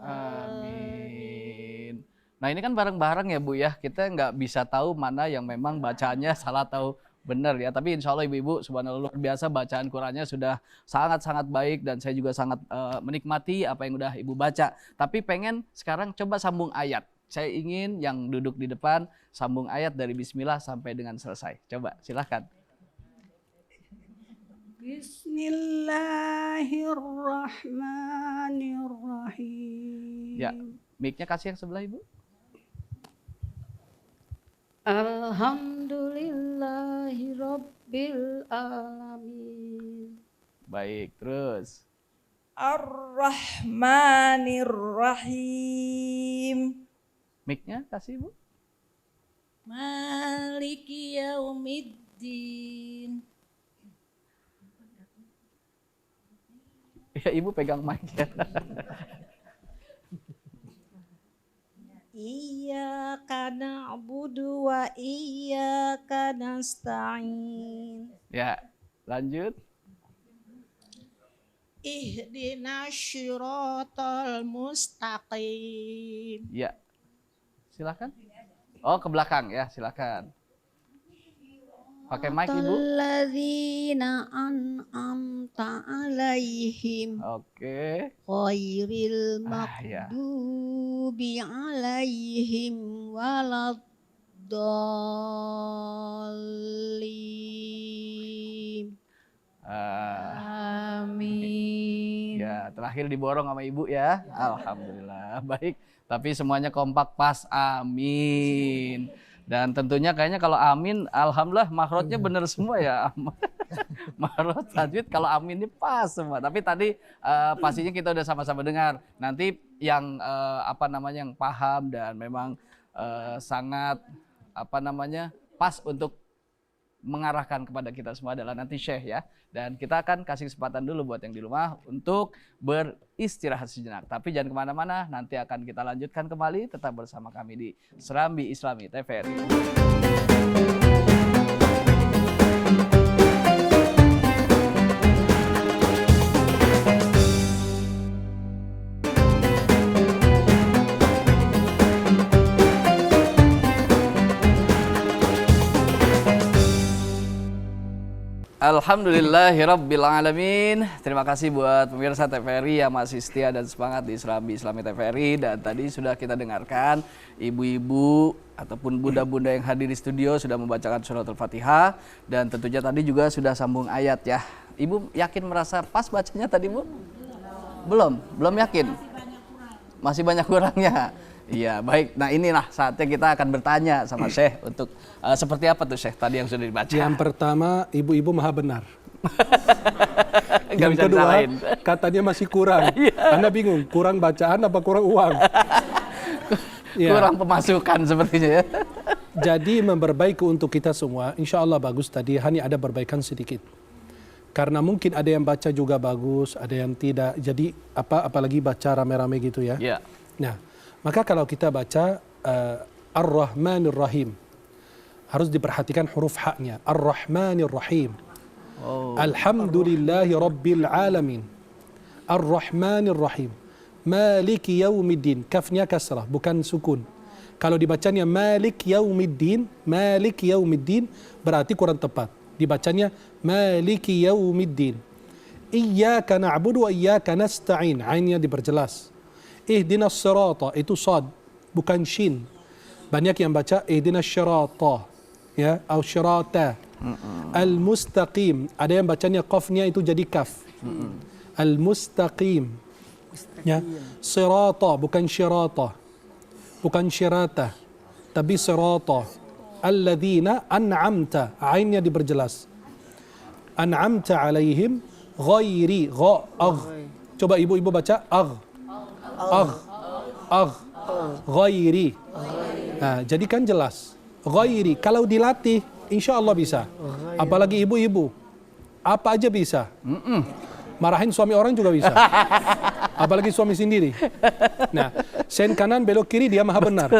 Amin. Nah ini kan bareng-bareng ya Bu ya, kita nggak bisa tahu mana yang memang bacanya salah atau benar ya. Tapi insya Allah ibu-ibu subhanallah luar biasa, bacaan Qurannya sudah sangat-sangat baik dan saya juga sangat menikmati apa yang udah ibu baca. Tapi pengen sekarang coba sambung ayat. Saya ingin yang duduk di depan sambung ayat dari bismillah sampai dengan selesai. Coba silahkan. Bismillahirrahmanirrahim. Ya, mic-nya kasih yang sebelah ibu. Alhamdulillahi rabbil alamin. Baik, terus. Ar-Rahmanir-Rahim. Mic-nya kasih ibu. Maliki yaumiddin. Ya ibu pegang mic-nya. Iyyaka na'budu wa iyyaka nasta'in. Ya, lanjut. Ihdinas siratal mustaqim. Ya, silakan. Oh ke belakang ya, silakan. Pakai mic ibu. Alladzina an'amta 'alaihim Oke. ghairil Ya. maghdubi 'alaihim waladdallin. Amin. Ya, terakhir diborong sama ibu ya. Alhamdulillah. Baik, tapi semuanya kompak pas. Amin. Dan tentunya kayaknya kalau amin, alhamdulillah makhrajnya bener semua ya. Makhraj tajwid kalau amin ini pas semua. Tapi tadi pastinya kita udah sama-sama dengar. Nanti yang yang paham dan memang sangat pas untuk mengarahkan kepada kita semua adalah nanti Syekh ya. Dan kita akan kasih kesempatan dulu buat yang di rumah untuk beristirahat sejenak. Tapi jangan kemana-mana, nanti akan kita lanjutkan kembali. Tetap bersama kami di Serambi Islami TVRI. Alhamdulillahirrabbilalamin. Terima kasih buat pemirsa TVRI yang masih setia dan semangat di Serambi Islami TVRI. Dan tadi sudah kita dengarkan ibu-ibu ataupun bunda-bunda yang hadir di studio sudah membacakan surat Al-Fatihah. Dan tentunya tadi juga sudah sambung ayat ya. Ibu yakin merasa pas bacanya tadi Bu? Belum yakin? Masih banyak kurangnya. Iya, baik. Nah inilah saatnya kita akan bertanya sama Syekh untuk seperti apa tuh Syekh tadi yang sudah dibaca. Yang pertama, ibu-ibu maha benar. Yang kedua, disalahin. katanya masih kurang. Anda bingung, kurang bacaan apa kurang uang? Kurang pemasukan sepertinya ya. Jadi memperbaiki untuk kita semua, insya Allah bagus tadi, hanya ada perbaikan sedikit. Karena mungkin ada yang baca juga bagus, ada yang tidak. Jadi apalagi baca rame-rame gitu ya. Iya. Nah, maka kalau kita baca Ar-Rahmanir Rahim, harus diperhatikan huruf haknya. Ar-Rahmanir Rahim. Alhamdulillahi Rabbil Alamin. Ar-Rahmanir Rahim. Maliki Yaumiddin. Kafnya kasrah, bukan sukun. Kalau dibacanya Malik Yaumiddin, berarti kurang tepat. Dibacanya Maliki Yaumiddin. Iyyaka na'budu wa iyyaka nasta'in. Ainnya diperjelas. Ihdinas sirata, itu sad, bukan shin. Banyak yang baca ihdinas sirata, ya, atau sirata. Al-mustaqim, ada yang bacanya qafnya itu jadi kaf. Al-mustaqim. Ya, sirata, bukan syirata. Bukan syirata, tapi sirata. Alladzina an'amta, ainnya diperjelas. An'amta alaihim ghairi, Coba ibu-ibu baca ghairi. Nah, jadi kan jelas. Ghairi, kalau dilatih, insya Allah bisa. Apalagi ibu-ibu, apa aja bisa. Marahin suami orang juga bisa. Apalagi suami sendiri. Nah, sen kanan belok kiri dia maha benar.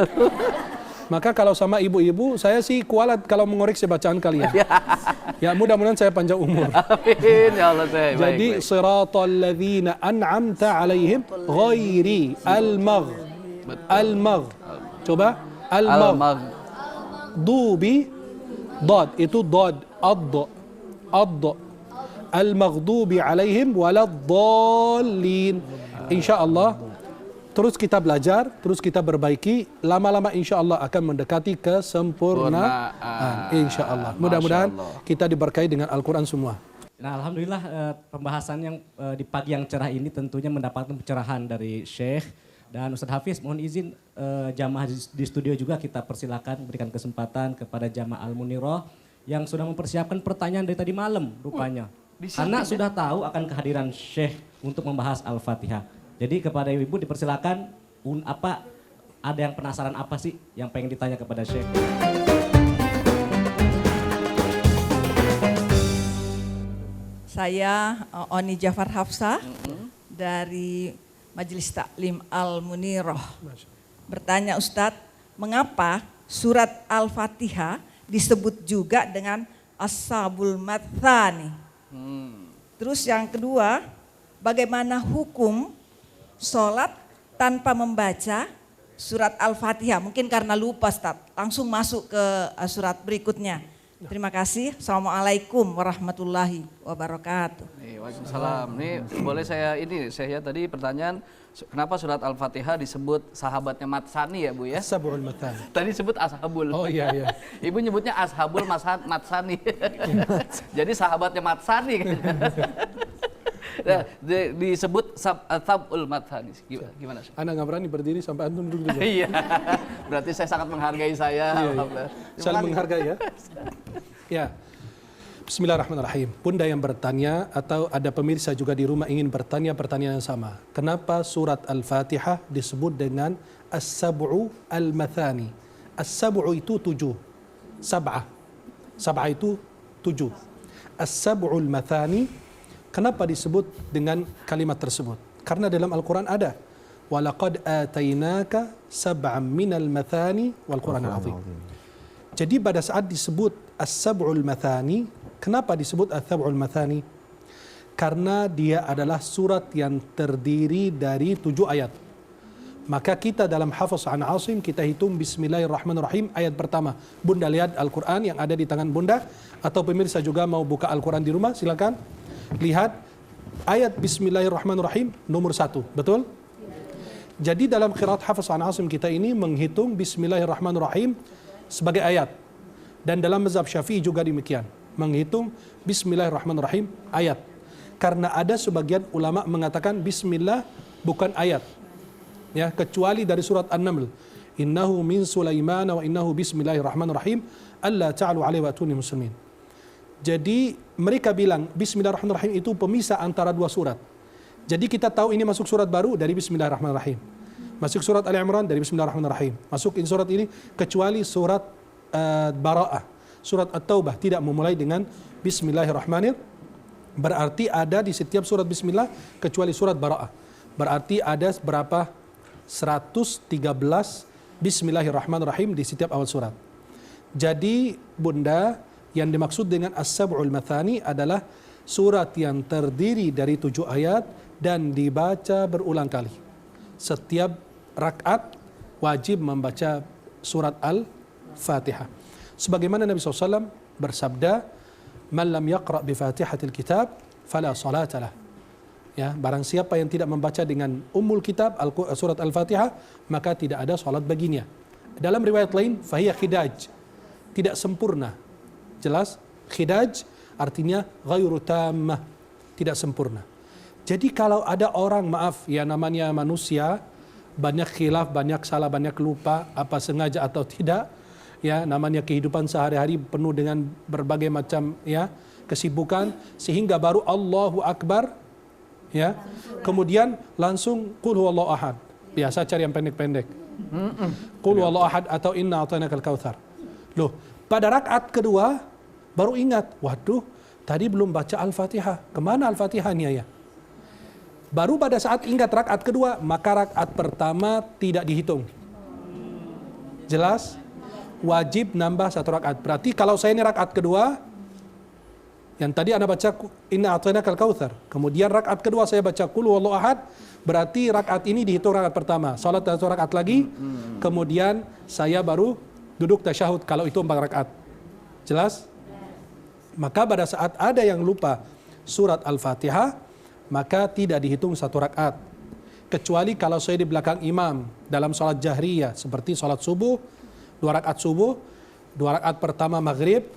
Maka kalau sama ibu-ibu, saya sih kualat kalau mengoreksi bacaan kalian. Ya mudah-mudahan saya panjang umur. Amin ya Allah. Jadi siratal ladzina an'amta alaihim ghairi al-magh. Coba al-magh. Dubi dad, itu dad, ad. Al-maghdubi alaihim waladdallin. Insyaallah terus kita belajar, terus kita perbaiki, lama-lama insya Allah akan mendekati kesempurnaan. Insya Allah. Mudah-mudahan kita diberkahi dengan Al-Quran semua. Nah, alhamdulillah pembahasan yang di pagi yang cerah ini tentunya mendapatkan pencerahan dari Syekh dan Ustadz Hafiz. Mohon izin jamaah di studio juga kita persilakan berikan kesempatan kepada jamaah Al-Munirah yang sudah mempersiapkan pertanyaan dari tadi malam rupanya. Karena sudah tahu akan kehadiran Syekh untuk membahas Al-Fatihah. Jadi kepada ibu dipersilakan ada yang penasaran apa sih yang pengen ditanya kepada Syekh? Saya Oni Jafar Hafsah dari Majelis Taklim Al-Munirah. Bertanya Ustadz, mengapa surat Al-Fatihah disebut juga dengan As-Sabul Matsani? Terus yang kedua, bagaimana hukum sholat tanpa membaca surat Al-Fatihah? Mungkin karena lupa Ustaz, langsung masuk ke surat berikutnya. Terima kasih. Assalamualaikum warahmatullahi wabarakatuh. Waalaikumsalam. Nih boleh saya tadi pertanyaan, kenapa surat Al-Fatihah disebut sahabatnya Matsani ya Bu ya? As-Sabul Matsani. Tadi disebut Ashabul. Oh iya. Ibu nyebutnya Ashabul Matsani. Jadi sahabatnya Matsani kan. Nah, disebut sab'ul mathani. Gimana? Anak nggak berani berdiri sampai antum duduk dulu. Iya. Berarti saya sangat menghargai saya. Iya. Saling menghargai ya. Ya. Bismillahirrahmanirrahim. Bunda yang bertanya atau ada pemirsa juga di rumah ingin bertanya pertanyaan yang sama. Kenapa surat Al-Fatihah disebut dengan As-Sab'u Al-Mathani? As-Sab'u itu 7. Sab'ah. Sab'ah itu 7. As-Sab'u Al-Mathani, kenapa disebut dengan kalimat tersebut? Karena dalam Al-Quran ada. وَلَقَدْ آتَيْنَاكَ سَبْعًا مِنَ الْمَثَانِ وَالْقُرْآنِ الْعَظِيمِ. Jadi pada saat disebut As-Sab'ul Mathani, kenapa disebut As-Sab'ul Mathani? Karena dia adalah surat yang terdiri dari 7 ayat. Maka kita dalam Hafaz an Asim kita hitung Bismillahirrahmanirrahim ayat pertama. Bunda lihat Al-Quran yang ada di tangan Bunda, atau pemirsa juga mau buka Al-Quran di rumah, silakan. Lihat ayat Bismillahirrahmanirrahim nomor 1, betul? Jadi dalam qiraat Hafaz an Asim kita ini menghitung Bismillahirrahmanirrahim sebagai ayat. Dan dalam mazhab Syafi'i juga demikian, menghitung Bismillahirrahmanirrahim ayat. Karena ada sebagian ulama mengatakan Bismillah bukan ayat, ya, kecuali dari surat An-Naml. Innahu min Sulaiman wa innahu Bismillahirrahmanirrahim alla ta'alu alaihi wa atuni muslimin. Jadi mereka bilang Bismillahirrahmanirrahim itu pemisah antara 2 surat. Jadi kita tahu ini masuk surat baru dari Bismillahirrahmanirrahim. Masuk surat Ali Imran dari Bismillahirrahmanirrahim. Masuk surat ini kecuali surat Bara'ah. Surat At-Taubah tidak memulai dengan Bismillahirrahmanirrahim. Berarti ada di setiap surat Bismillah kecuali surat Bara'ah. Berarti ada berapa? 113 Bismillahirrahmanirrahim di setiap awal surat. Jadi Bunda, yang dimaksud dengan As-Sab'ul Mathani adalah surat yang terdiri dari 7 ayat dan dibaca berulang kali. Setiap rakaat wajib membaca surat Al-Fatihah. Sebagaimana Nabi SAW bersabda, "Man lam yaqra' bi Fatihatil Kitab fala salata lah." Ya, barang siapa yang tidak membaca dengan Ummul Kitab surat Al-Fatihah, maka tidak ada salat baginya. Dalam riwayat lain, fahiya khidaj, tidak sempurna. Jelas? Khidaj artinya ghairu tammah, tidak sempurna. Jadi kalau ada orang, maaf ya, namanya manusia, banyak khilaf, banyak salah, banyak lupa, apa sengaja atau tidak, ya, namanya kehidupan sehari-hari penuh dengan berbagai macam ya kesibukan, sehingga baru Allahu Akbar, ya, kemudian langsung qul huwallahu ahad. Biasa cari yang pendek-pendek. Qul huwallahu ahad atau inna a'tainakal kautsar. Loh, pada rakaat kedua baru ingat, waduh, tadi belum baca Al-Fatihah. Kemana Al-Fatihahnya ya? Baru pada saat ingat rakaat kedua, maka rakaat pertama tidak dihitung. Jelas? Wajib nambah 1 rakaat. Berarti kalau saya ini rakaat kedua, yang tadi Anda baca inna a'tainakal kautsar, kemudian rakaat kedua saya baca qul huwallahu ahad, berarti rakaat ini dihitung rakaat pertama. Salat 1 rakaat lagi, kemudian saya baru duduk tasyahud kalau itu 4 rakaat. Jelas? Maka pada saat ada yang lupa surat Al-Fatihah, maka tidak dihitung 1 rakaat. Kecuali kalau saya di belakang imam dalam salat jahriyah seperti salat subuh, 2 rakaat subuh, 2 rakaat pertama maghrib,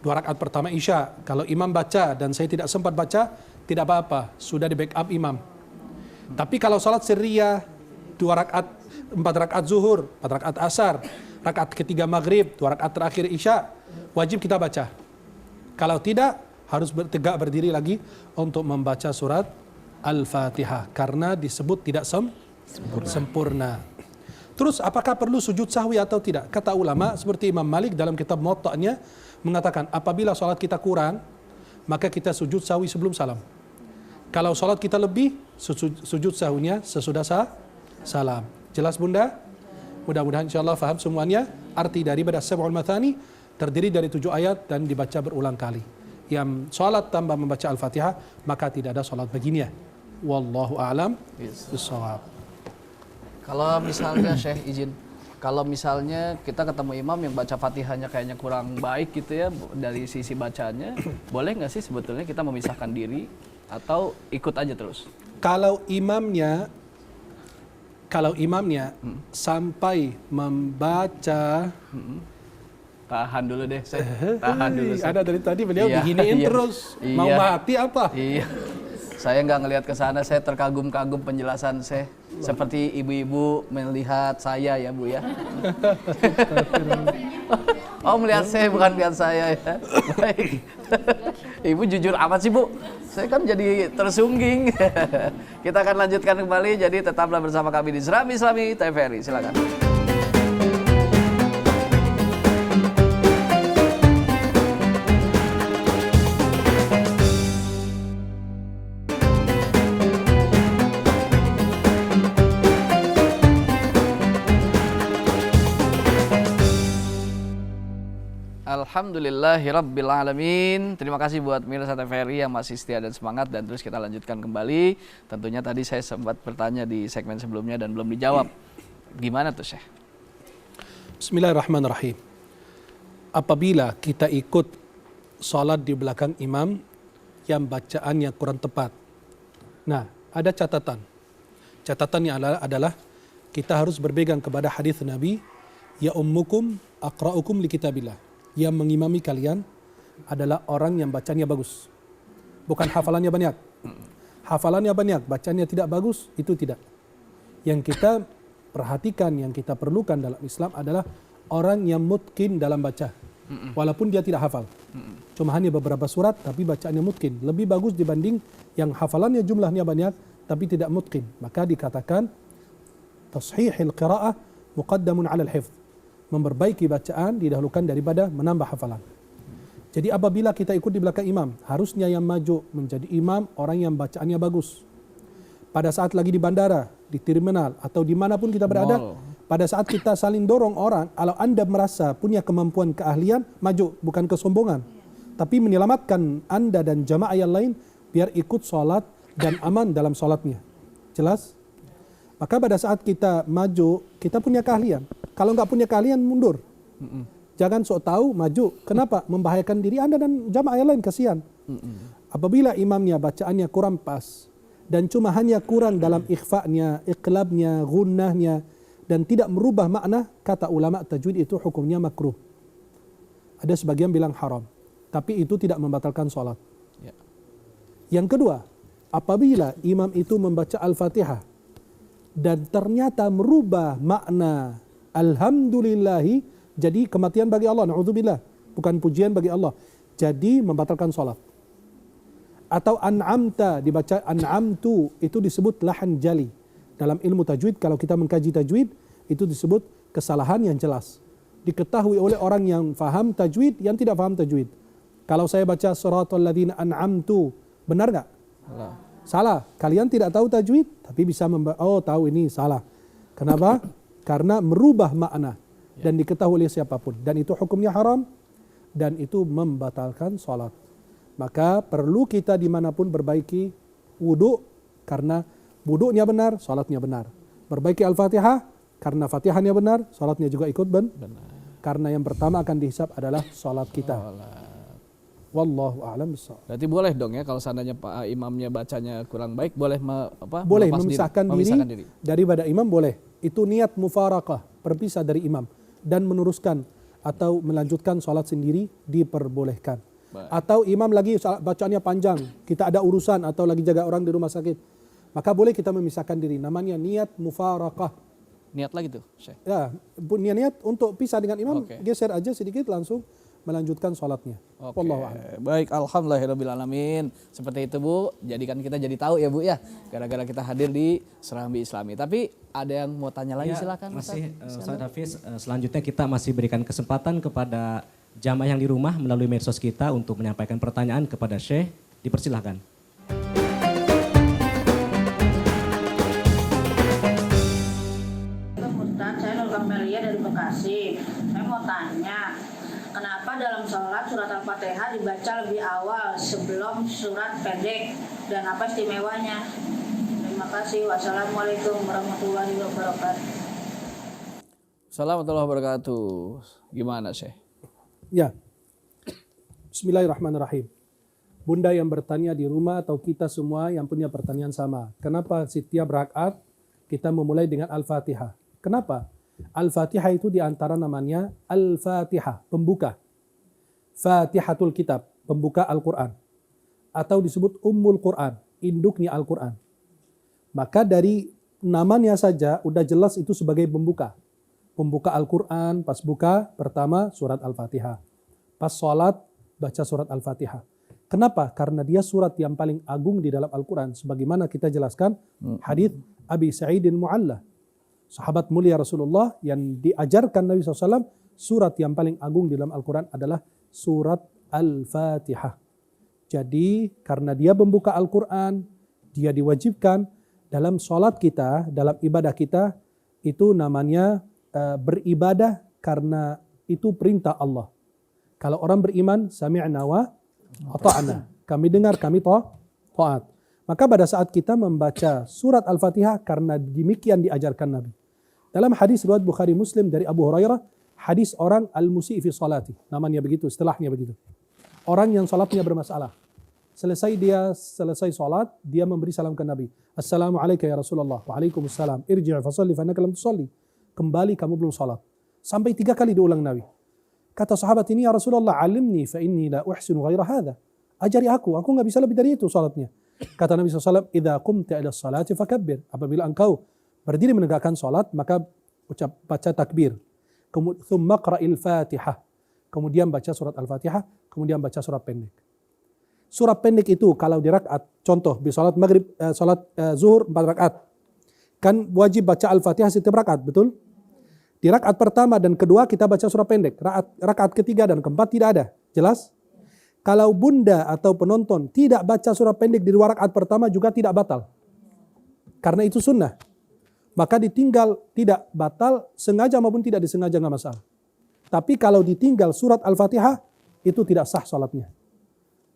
2 rakaat pertama isya. Kalau imam baca dan saya tidak sempat baca, tidak apa-apa, sudah di backup imam. Tapi kalau salat sirriyah, 2 rakaat, 4 rakaat zuhur, 4 rakaat asar, rakaat ketiga maghrib, 2 rakaat terakhir isya, wajib kita baca. Kalau tidak, harus tegak berdiri lagi untuk membaca surat Al-Fatihah karena disebut tidak sempurna. Terus apakah perlu sujud sahwi atau tidak? Kata ulama seperti Imam Malik dalam kitab Muwatta'nya mengatakan apabila salat kita kurang, maka kita sujud sahwi sebelum salam. Kalau salat kita lebih, sujud sahwinya sesudah salam. Jelas Bunda? Mudah-mudahan insyaAllah faham semuanya. Arti daripada Sab'ul Mathani terdiri dari 7 ayat dan dibaca berulang kali. Yang salat tanpa membaca Al-Fatihah, maka tidak ada salat baginya. Wallahu a'lam bishawab. Kalau misalnya Syekh izin, kalau misalnya kita ketemu imam yang baca Fatihahnya kayaknya kurang baik gitu ya dari sisi bacanya, boleh nggak sih sebetulnya kita memisahkan diri atau ikut aja terus? Kalau imamnya sampai membaca, tahan dulu deh, tahan dulu. Ada dari tadi beliau diginiin terus, mau mati apa? Iya. Saya nggak ngelihat ke sana, saya terkagum-kagum penjelasan saya. Seperti ibu-ibu melihat saya ya Bu ya. Oh melihat saya bukan lihat saya ya. Baik. Ibu jujur amat sih Bu. Saya kan jadi tersungging. Kita akan lanjutkan kembali, jadi tetaplah bersama kami di Serambi Islami TVRI. Silakan. Alhamdulillahirrabbilalamin. Terima kasih buat pemirsa TVRI yang masih setia dan semangat, dan terus kita lanjutkan kembali. Tentunya tadi saya sempat bertanya di segmen sebelumnya dan belum dijawab. Gimana tuh Syekh? Bismillahirrahmanirrahim. Apabila kita ikut sholat di belakang imam yang bacaannya kurang tepat. Nah, ada catatan. Catatannya adalah kita harus berpegang kepada hadis Nabi, ya ummukum aqra'ukum li kitabillah. Yang mengimami kalian adalah orang yang bacanya bagus. Bukan hafalannya banyak. Hafalannya banyak, bacanya tidak bagus, itu tidak. Yang kita perhatikan, yang kita perlukan dalam Islam adalah orang yang mutqin dalam baca. Walaupun dia tidak hafal. Cuma hanya beberapa surat tapi bacaannya mutqin. Lebih bagus dibanding yang hafalannya jumlahnya banyak tapi tidak mutqin. Maka dikatakan tashihil qira'ah muqaddamun 'ala al-hifz. Memperbaiki bacaan didahulukan daripada menambah hafalan. Jadi apabila kita ikut di belakang imam, harusnya yang maju menjadi imam orang yang bacaannya bagus. Pada saat lagi di bandara, di terminal, atau dimanapun kita berada, pada saat kita saling dorong orang, kalau Anda merasa punya kemampuan keahlian, maju, bukan kesombongan. Tapi menyelamatkan Anda dan jamaah yang lain, biar ikut sholat dan aman dalam sholatnya. Jelas? Maka pada saat kita maju, kita punya keahlian. Kalau nggak punya keahlian, mundur. Jangan sok tahu, maju. Kenapa? Membahayakan diri Anda dan jamaah yang lain, kasihan. Apabila imamnya bacaannya kurang pas, dan cuma hanya kurang dalam ikhfa'nya, iqlabnya, gunnahnya, dan tidak merubah makna, kata ulama tajwid itu hukumnya makruh. Ada sebagian bilang haram. Tapi itu tidak membatalkan sholat. Yang kedua, apabila imam itu membaca Al-Fatihah, dan ternyata merubah makna alhamdulillahi jadi kematian bagi Allah, na'udzubillah, bukan pujian bagi Allah, jadi membatalkan sholat. Atau an'amta dibaca an'amtu, itu disebut lahan jali. Dalam ilmu tajwid, kalau kita mengkaji tajwid, itu disebut kesalahan yang jelas, diketahui oleh orang yang faham tajwid, yang tidak faham tajwid. Kalau saya baca suratul ladzina an'amtu, benar nggak? Salah. Kalian tidak tahu tajwid, tapi bisa tahu ini salah. Kenapa? Karena merubah makna dan diketahui oleh siapapun. Dan itu hukumnya haram dan itu membatalkan sholat. Maka perlu kita dimanapun perbaiki wudhu, karena wudhunya benar, sholatnya benar. Perbaiki Al-Fatihah, karena Fatihahnya benar, sholatnya juga ikut benar. Karena yang pertama akan dihisab adalah sholat kita. Wallahu a'lam bishawab. Berarti boleh dong ya kalau seandainya Pak imamnya bacanya kurang baik, boleh boleh memisahkan diri daripada imam, boleh. Itu niat mufaraqah, berpisah dari imam dan meneruskan atau melanjutkan sholat sendiri diperbolehkan. Atau imam lagi bacaannya panjang, kita ada urusan atau lagi jaga orang di rumah sakit, maka boleh kita memisahkan diri. Namanya niat mufaraqah. Niat lagi tuh, Syekh. Ya, niat untuk pisah dengan imam, geser aja sedikit langsung melanjutkan sholatnya. Baik, alhamdulillahirrabbilalamin. Seperti itu Bu, jadikan kita jadi tahu ya Bu ya, gara-gara kita hadir di Serambi Islami. Tapi ada yang mau tanya lagi, silakan. Masih Ustaz Hafiz, selanjutnya kita masih berikan kesempatan kepada jamaah yang di rumah melalui medsos kita untuk menyampaikan pertanyaan kepada Syekh. Dipersilahkan. Ustaz, saya Nur Kamelia dari Bekasi. Saya mau tanya, kenapa dalam sholat surat Al-Fatihah dibaca lebih awal sebelum surat pendek, dan apa istimewanya? Terima kasih. Wassalamualaikum warahmatullahi wabarakatuh. Assalamualaikum warahmatullahi wabarakatuh. Gimana Syekh? Ya, bismillahirrahmanirrahim. Bunda yang bertanya di rumah atau kita semua yang punya pertanyaan sama. Kenapa setiap rakaat kita memulai dengan Al-Fatihah? Kenapa? Al-Fatihah itu diantara namanya Al-Fatihah, pembuka. Fatihatul Kitab, pembuka Al-Quran. Atau disebut Ummul Quran. induknya Al-Quran. Maka dari namanya saja udah jelas itu sebagai pembuka. Pembuka Al-Quran, pas buka pertama surat Al-Fatihah. Pas sholat baca surat Al-Fatihah. Kenapa? Karena dia surat yang paling agung di dalam Al-Quran. Sebagaimana kita jelaskan hadits Abi Sa'idin Mu'alla. Sahabat mulia Rasulullah yang diajarkan Nabi SAW, surat yang paling agung di dalam Al-Quran adalah surat Al-Fatihah. Jadi karena dia membuka Al-Quran, dia diwajibkan dalam sholat kita, dalam ibadah kita, itu namanya beribadah karena itu perintah Allah. Kalau orang beriman, sami'na wa ata'na. Kami dengar, kami taat. Maka pada saat kita membaca surat Al-Fatihah karena demikian diajarkan Nabi. Dalam hadis riwayat Bukhari Muslim dari Abu Hurairah, hadis orang al-musi' fi salati. Namanya begitu, istilahnya begitu. Orang yang salatnya bermasalah. Selesai salat, dia memberi salam ke Nabi. Assalamualaikum ya Rasulullah. Waalaikumsalam. Irji' fasalli fa innaka lam tusalli. Kembali kamu belum salat. Sampai 3 kali diulang Nabi. Kata sahabat ini, ya Rasulullah, alimni fa inni la uhsinu ghaira hadha. Ajari aku nggak bisa lebih dari itu salatnya. Kata Nabi SAW, idza qumta ila salati fakabbir. Apabila engkau berdiri menegakkan salat, maka baca takbir. Thumma qra'il Fatihah. Kemudian baca surat Al-Fatihah, kemudian baca surat pendek. Surat pendek itu kalau di rakaat, contoh di salat maghrib, salat zuhur 4 rakaat. Kan wajib baca Al-Fatihah setiap rakaat, betul? Di rakaat pertama dan kedua kita baca surat pendek. Rakaat ketiga dan keempat tidak ada. Jelas? Kalau bunda atau penonton tidak baca surat pendek di 2 rakaat pertama juga tidak batal. Karena itu sunnah. Maka ditinggal tidak batal, sengaja maupun tidak disengaja nggak masalah. Tapi kalau ditinggal surat Al-Fatihah, itu tidak sah salatnya.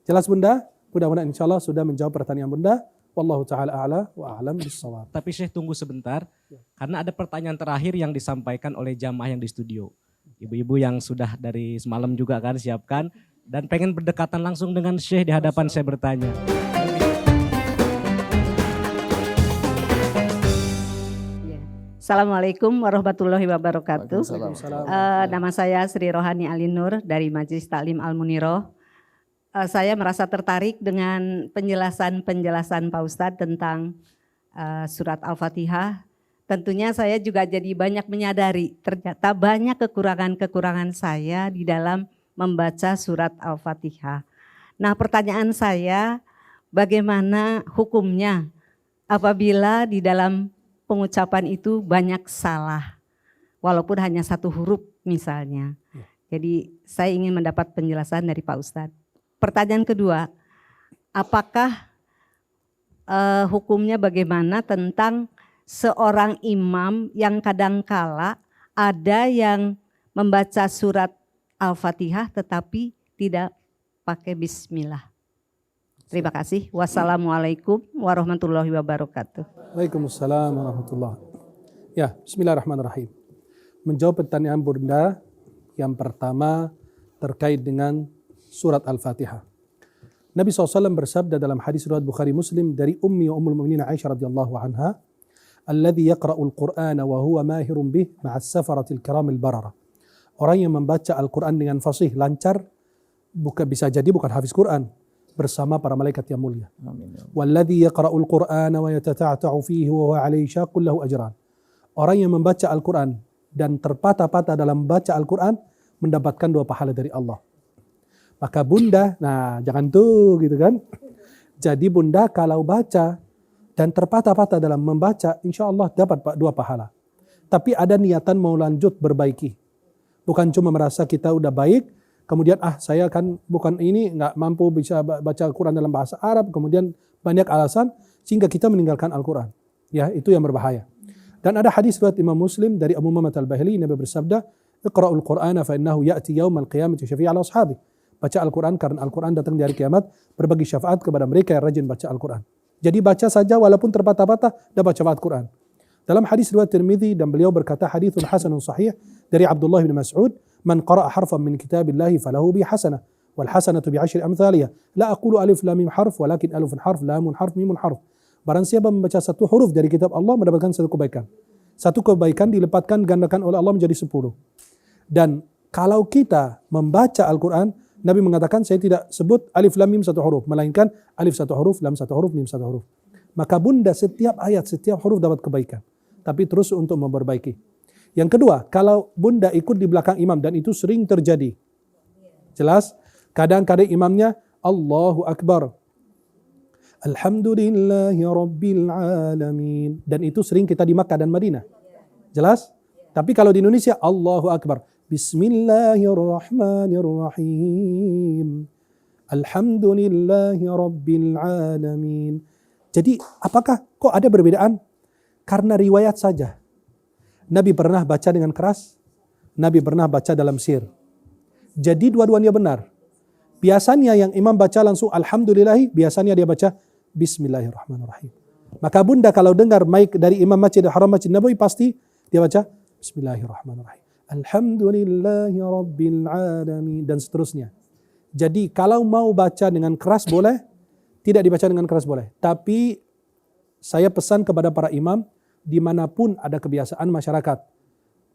Jelas bunda? Mudah-mudahan insya Allah sudah menjawab pertanyaan bunda. Wallahu ta'ala a'la wa a'lam bissawab. Tapi Syekh tunggu sebentar, karena ada pertanyaan terakhir yang disampaikan oleh jamaah yang di studio. Ibu-ibu yang sudah dari semalam juga kan siapkan, dan pengen berdekatan langsung dengan Syekh di hadapan saya bertanya. Assalamualaikum warahmatullahi wabarakatuh. Nama saya Sri Rohani Alinur dari Majelis Taklim Al-Muniroh. Saya merasa tertarik dengan penjelasan Pak Ustadz tentang surat Al-Fatihah. Tentunya saya juga jadi banyak menyadari ternyata banyak kekurangan-kekurangan saya di dalam membaca surat Al-Fatihah. Nah, pertanyaan saya, bagaimana hukumnya apabila di dalam pengucapan itu banyak salah, walaupun hanya 1 huruf misalnya. Jadi saya ingin mendapat penjelasan dari Pak Ustadz. Pertanyaan kedua, apakah hukumnya bagaimana tentang seorang imam yang kadangkala ada yang membaca surat Al-Fatihah tetapi tidak pakai bismillah. Terima kasih. Wassalamualaikum warahmatullahi wabarakatuh. Waalaikumsalam warahmatullahi. Ya, bismillahirrahmanirrahim. Menjawab pertanyaan bunda yang pertama terkait dengan surat Al-Fatihah. Nabi SAW bersabda dalam hadis riwayat Bukhari Muslim dari Ummi wa Ummul Mukminin Aisyah radhiyallahu anha, "Alladzi yaqra'ul Qur'ana wa huwa mahirun bih ma'as safaratil kiramil barara." Orang yang membaca Al-Qur'an dengan fasih, lancar, bisa jadi bukan hafiz Qur'an, bersama para malaikat yang mulia. Walladzi yaqra'ul Qur'ana wa yatata'ta'u fihi wa huwa 'alaihi syaqqun lahu ajran. Orang yang membaca Al-Qur'an dan terpatah-patah dalam membaca Al-Qur'an mendapatkan 2 pahala dari Allah. Maka bunda, nah jangan tuh gitu kan. Jadi bunda kalau baca dan terpatah-patah dalam membaca, insya Allah dapat 2 pahala. Tapi ada niatan mau lanjut berbaiki. Bukan cuma merasa kita udah baik, kemudian saya kan bukan ini, nggak mampu bisa baca Al-Quran dalam bahasa Arab, kemudian banyak alasan sehingga kita meninggalkan Al-Quran. Ya, itu yang berbahaya. Dan ada hadis riwayat Imam Muslim dari Abu Muhammad Al-Bahili, Nabi bersabda, "Iqra'ul Qur'ana fa innahu ya'ti yaumal qiyamati syafi'an 'ala ashabi." Baca Al-Quran karena Al-Quran datang di hari kiamat berbagi syafaat kepada mereka yang rajin baca Al-Quran. Jadi baca saja walaupun terpatah-patah dapat syafaat Quran. Dalam hadis riwayat Tirmidzi dan beliau berkata haditsun hasanun sahih dari Abdullah bin Mas'ud, "Man qara'a harfan min kitabillahi falahu bi hasanah wal hasanatu bi 10 amsalihha. La aqulu alif lam mim harf walakin alifun harf lamun harf mimun harf." Barang siapa membaca 1 huruf dari kitab Allah mendapatkan 1 kebaikan. 1 kebaikan dilepatkan gandakan oleh Allah menjadi 10. Dan kalau kita membaca Al-Quran Nabi mengatakan, saya tidak sebut alif lam mim satu huruf, melainkan alif satu huruf, lam satu huruf, mim satu huruf. Maka bunda setiap ayat, setiap huruf dapat kebaikan. Tapi terus untuk memperbaiki. Yang kedua, kalau bunda ikut di belakang imam, dan itu sering terjadi. Jelas? Kadang-kadang imamnya Allahu Akbar. Alhamdulillahi Rabbil Alamin. Dan itu sering kita di Makkah dan Madinah. Jelas? Tapi kalau di Indonesia, Allahu Akbar. Bismillahirrahmanirrahim. Alhamdulillahi Rabbil Alamin. Jadi apakah kok ada perbedaan? Karena riwayat saja. Nabi pernah baca dengan keras, Nabi pernah baca dalam sir. Jadi dua-duanya benar. Biasanya yang imam baca langsung Alhamdulillahi, biasanya dia baca Bismillahirrahmanirrahim. Maka bunda kalau dengar mic dari imam Masjidil Haram Masjid Nabawi, pasti dia baca Bismillahirrahmanirrahim. Alhamdulillahi Rabbil Alamin, dan seterusnya. Jadi kalau mau baca dengan keras boleh, tidak dibaca dengan keras boleh. Tapi saya pesan kepada para imam, dimanapun ada kebiasaan masyarakat,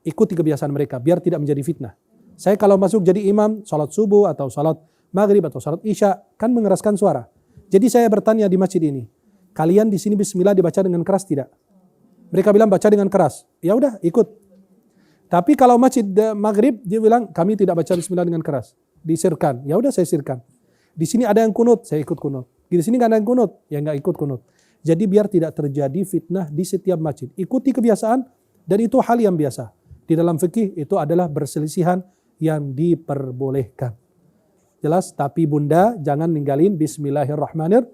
ikuti kebiasaan mereka, biar tidak menjadi fitnah. Saya kalau masuk jadi imam, salat subuh atau salat maghrib atau salat isya, kan mengeraskan suara. Jadi saya bertanya di masjid ini, kalian di sini bismillah dibaca dengan keras tidak? Mereka bilang baca dengan keras. Ya udah, ikut. Tapi kalau masjid maghrib, dia bilang kami tidak baca bismillah dengan keras. Disirkan. Ya udah, saya sirkan. Di sini ada yang kunut, saya ikut kunut. Di sini nggak ada yang kunut, ya nggak ikut kunut. Jadi biar tidak terjadi fitnah di setiap masjid. Ikuti kebiasaan, dan itu hal yang biasa. Di dalam fikih itu adalah perselisihan yang diperbolehkan. Jelas? Tapi bunda jangan ninggalin Bismillahirrahmanirrahim.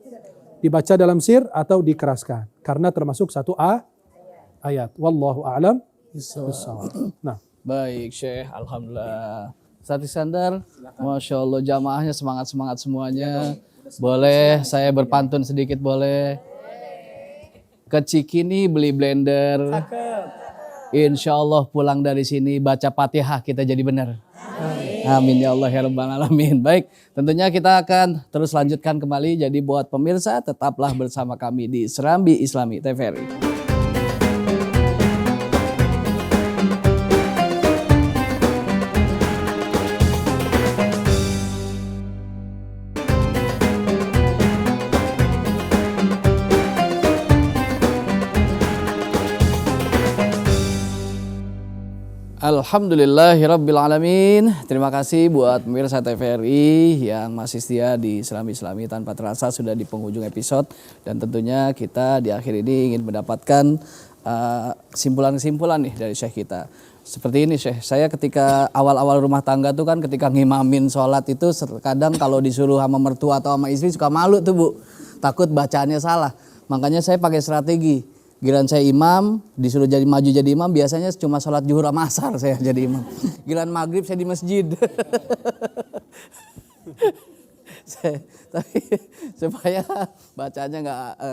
Dibaca dalam sir atau dikeraskan. Karena termasuk satu ayat. Wallahu a'lam. Nah, baik Syekh, alhamdulillah. Ustaz Iskandar, Masya Allah jamaahnya semangat-semangat semuanya. Boleh saya berpantun sedikit boleh? Ke Cikini beli blender. Insya Allah pulang dari sini baca Fatihah kita jadi benar. Amin ya Allah ya Rabbal Alamin. Baik, tentunya kita akan terus lanjutkan kembali. Jadi buat pemirsa tetaplah bersama kami di Serambi Islami TVRI. Alhamdulillahirrabbilalamin. Terima kasih buat pemirsa TVRI yang masih setia di Serambi Islami tanpa terasa sudah di penghujung episode. Dan tentunya kita di akhir ini ingin mendapatkan kesimpulan-kesimpulan nih dari Syekh kita. Seperti ini Syekh, saya ketika awal-awal rumah tangga tuh kan ketika ngimamin sholat itu kadang kalau disuruh sama mertua atau sama istri suka malu tuh Bu. Takut bacaannya salah. Makanya saya pakai strategi. Giliran saya imam, disuruh jadi maju jadi imam, biasanya cuma sholat zuhur sama asar saya jadi imam. Giliran maghrib saya di masjid. Tapi supaya bacanya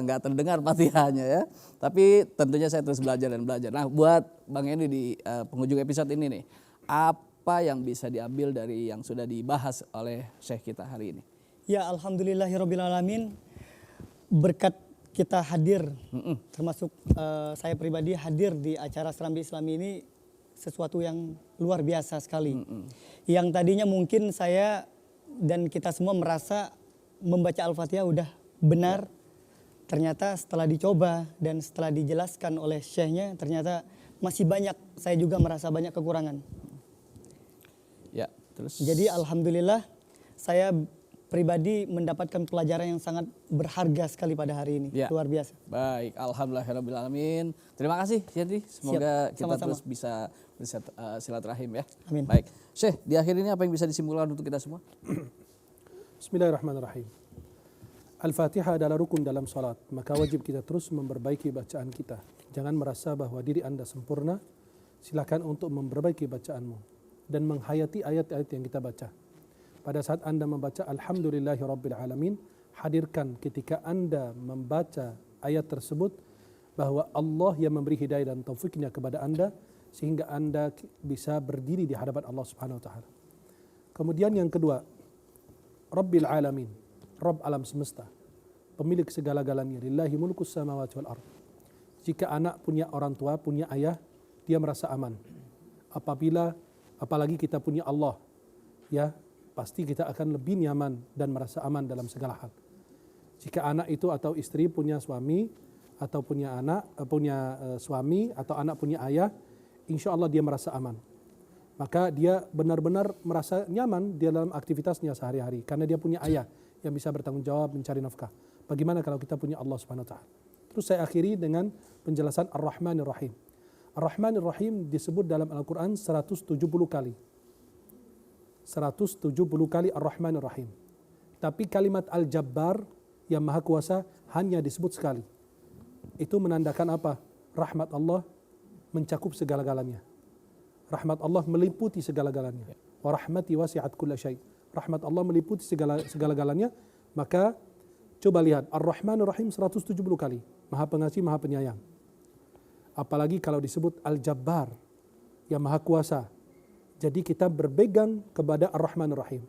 nggak terdengar Fatihahnya ya. Tapi tentunya saya terus belajar dan belajar. Nah buat Bang Edi di penghujung episode ini nih, apa yang bisa diambil dari yang sudah dibahas oleh Syekh kita hari ini? Ya alhamdulillahirrabbilalamin, berkat kita hadir, termasuk saya pribadi hadir di acara Serambi Islami ini sesuatu yang luar biasa sekali. Yang tadinya mungkin saya dan kita semua merasa membaca Al-Fatihah udah benar, ternyata setelah dicoba dan setelah dijelaskan oleh syekhnya ternyata masih banyak, saya juga merasa banyak kekurangan. Ya, terus. Jadi alhamdulillah saya pribadi mendapatkan pelajaran yang sangat berharga sekali pada hari ini. Ya. Luar biasa. Baik, alhamdulillahirrabbilalamin. Terima kasih Syedri. Semoga kita sama-sama terus bisa silaturahim ya. Amin. Baik. Syekh, di akhir ini apa yang bisa disimpulkan untuk kita semua? Bismillahirrahmanirrahim. Al-Fatihah adalah rukun dalam salat, maka wajib kita terus memperbaiki bacaan kita. Jangan merasa bahwa diri Anda sempurna. Silakan untuk memperbaiki bacaanmu dan menghayati ayat-ayat yang kita baca. Pada saat Anda membaca Alhamdulillahirrabbilalamin, hadirkan ketika Anda membaca ayat tersebut bahwa Allah yang memberi hidayah dan taufiknya kepada Anda sehingga Anda bisa berdiri di hadapan Allah Subhanahu wa taala. Kemudian yang kedua, Rabbil Alamin, Rabb alam semesta, pemilik segala-galanya, lillahi mulkus samawati wal ard. Jika anak punya orang tua, punya ayah, dia merasa aman. Apalagi kita punya Allah, ya, pasti kita akan lebih nyaman dan merasa aman dalam segala hal. Jika anak itu atau istri punya suami atau punya anak, suami atau anak punya ayah, insya Allah dia merasa aman. Maka dia benar-benar merasa nyaman di dalam aktivitasnya sehari-hari karena dia punya ayah yang bisa bertanggung jawab mencari nafkah. Bagaimana kalau kita punya Allah Subhanahu wa taala? Terus saya akhiri dengan penjelasan Ar-Rahmanir Rahim. Ar-Rahmanir Rahim disebut dalam Al-Qur'an 170 kali. 170 kali Ar-Rahmanir Rahim. Tapi kalimat Al-Jabbar yang Maha Kuasa hanya disebut sekali. Itu menandakan apa? Rahmat Allah mencakup segala-galanya. Rahmat Allah meliputi segala-galanya. Wa rahmati wasi'at kulla syai'. Rahmat Allah meliputi segala-galanya. Maka coba lihat Ar-Rahmanir Rahim 170 kali. Maha Pengasih, Maha Penyayang. Apalagi kalau disebut Al-Jabbar yang Maha Kuasa. Jadi kita berpegang kepada Ar-Rahmanir Rahim.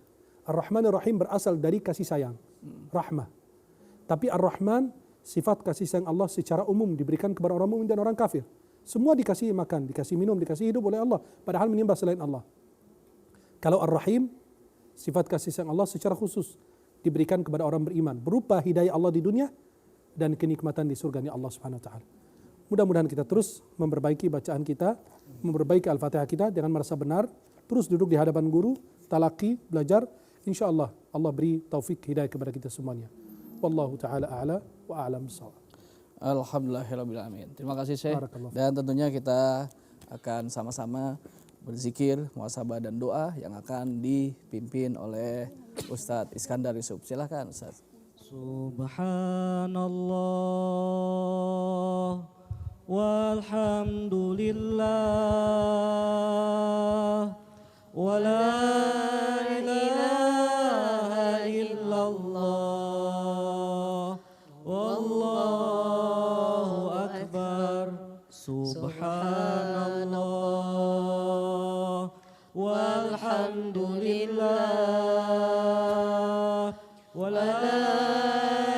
Ar-Rahmanir Rahim berasal dari kasih sayang, rahmah. Tapi Ar-Rahman, sifat kasih sayang Allah secara umum diberikan kepada orang mukmin dan orang kafir. Semua dikasih makan, dikasih minum, dikasih hidup oleh Allah, padahal menyembah selain Allah. Kalau Ar-Rahim, sifat kasih sayang Allah secara khusus diberikan kepada orang beriman, berupa hidayah Allah di dunia dan kenikmatan di surganya Allah Subhanahu wa taala. Mudah-mudahan kita terus memperbaiki bacaan kita, memperbaiki Al-Fatihah kita dengan merasa benar, terus duduk di hadapan guru, talaki, belajar, insya Allah Allah beri taufik hidayah kepada kita semuanya. Wallahu taala a'la wa a'lam bissawab. Alhamdulillahirabbil alamin. Terima kasih Syekh. Dan tentunya kita akan sama-sama berzikir, muhasabah dan doa yang akan dipimpin oleh Ustadz Iskandar Yusuf. Silakan Ustadz. Subhanallah walhamdulillah wa la ilaha illallah wallahu akbar. Subhanallah walhamdulillah wa la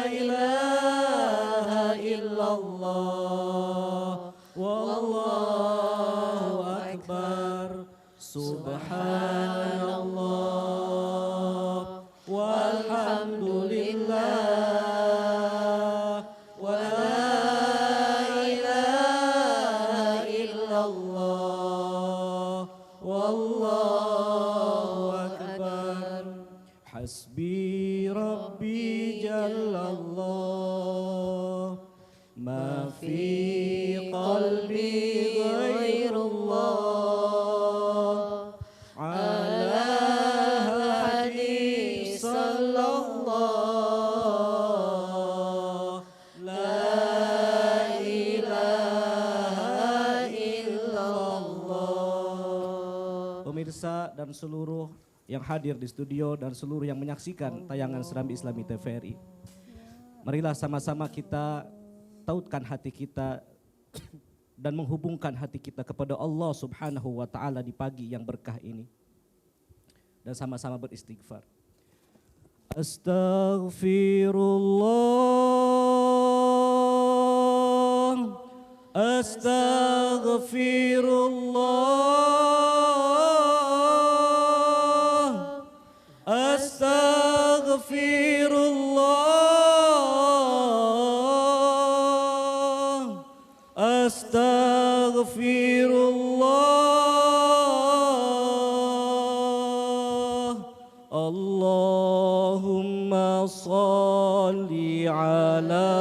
ilaha illallah wallahu akbar. Subhanallah walhamdulillah wa la ilaha illallah wallahu akbar. Hasbi rabbi jallallah ma fi qalbi ghairullah ala hadi sallallahu la ilaha illallah. Pemirsa dan seluruh yang hadir di studio dan seluruh yang menyaksikan tayangan Serambi Islami TVRI. Marilah sama-sama kita tautkan hati kita dan menghubungkan hati kita kepada Allah Subhanahu wa taala di pagi yang berkah ini. Dan sama-sama beristighfar. Astaghfirullah. Astaghfirullah. Astaghfirullah. Astaghfirullah. Allahumma salli ala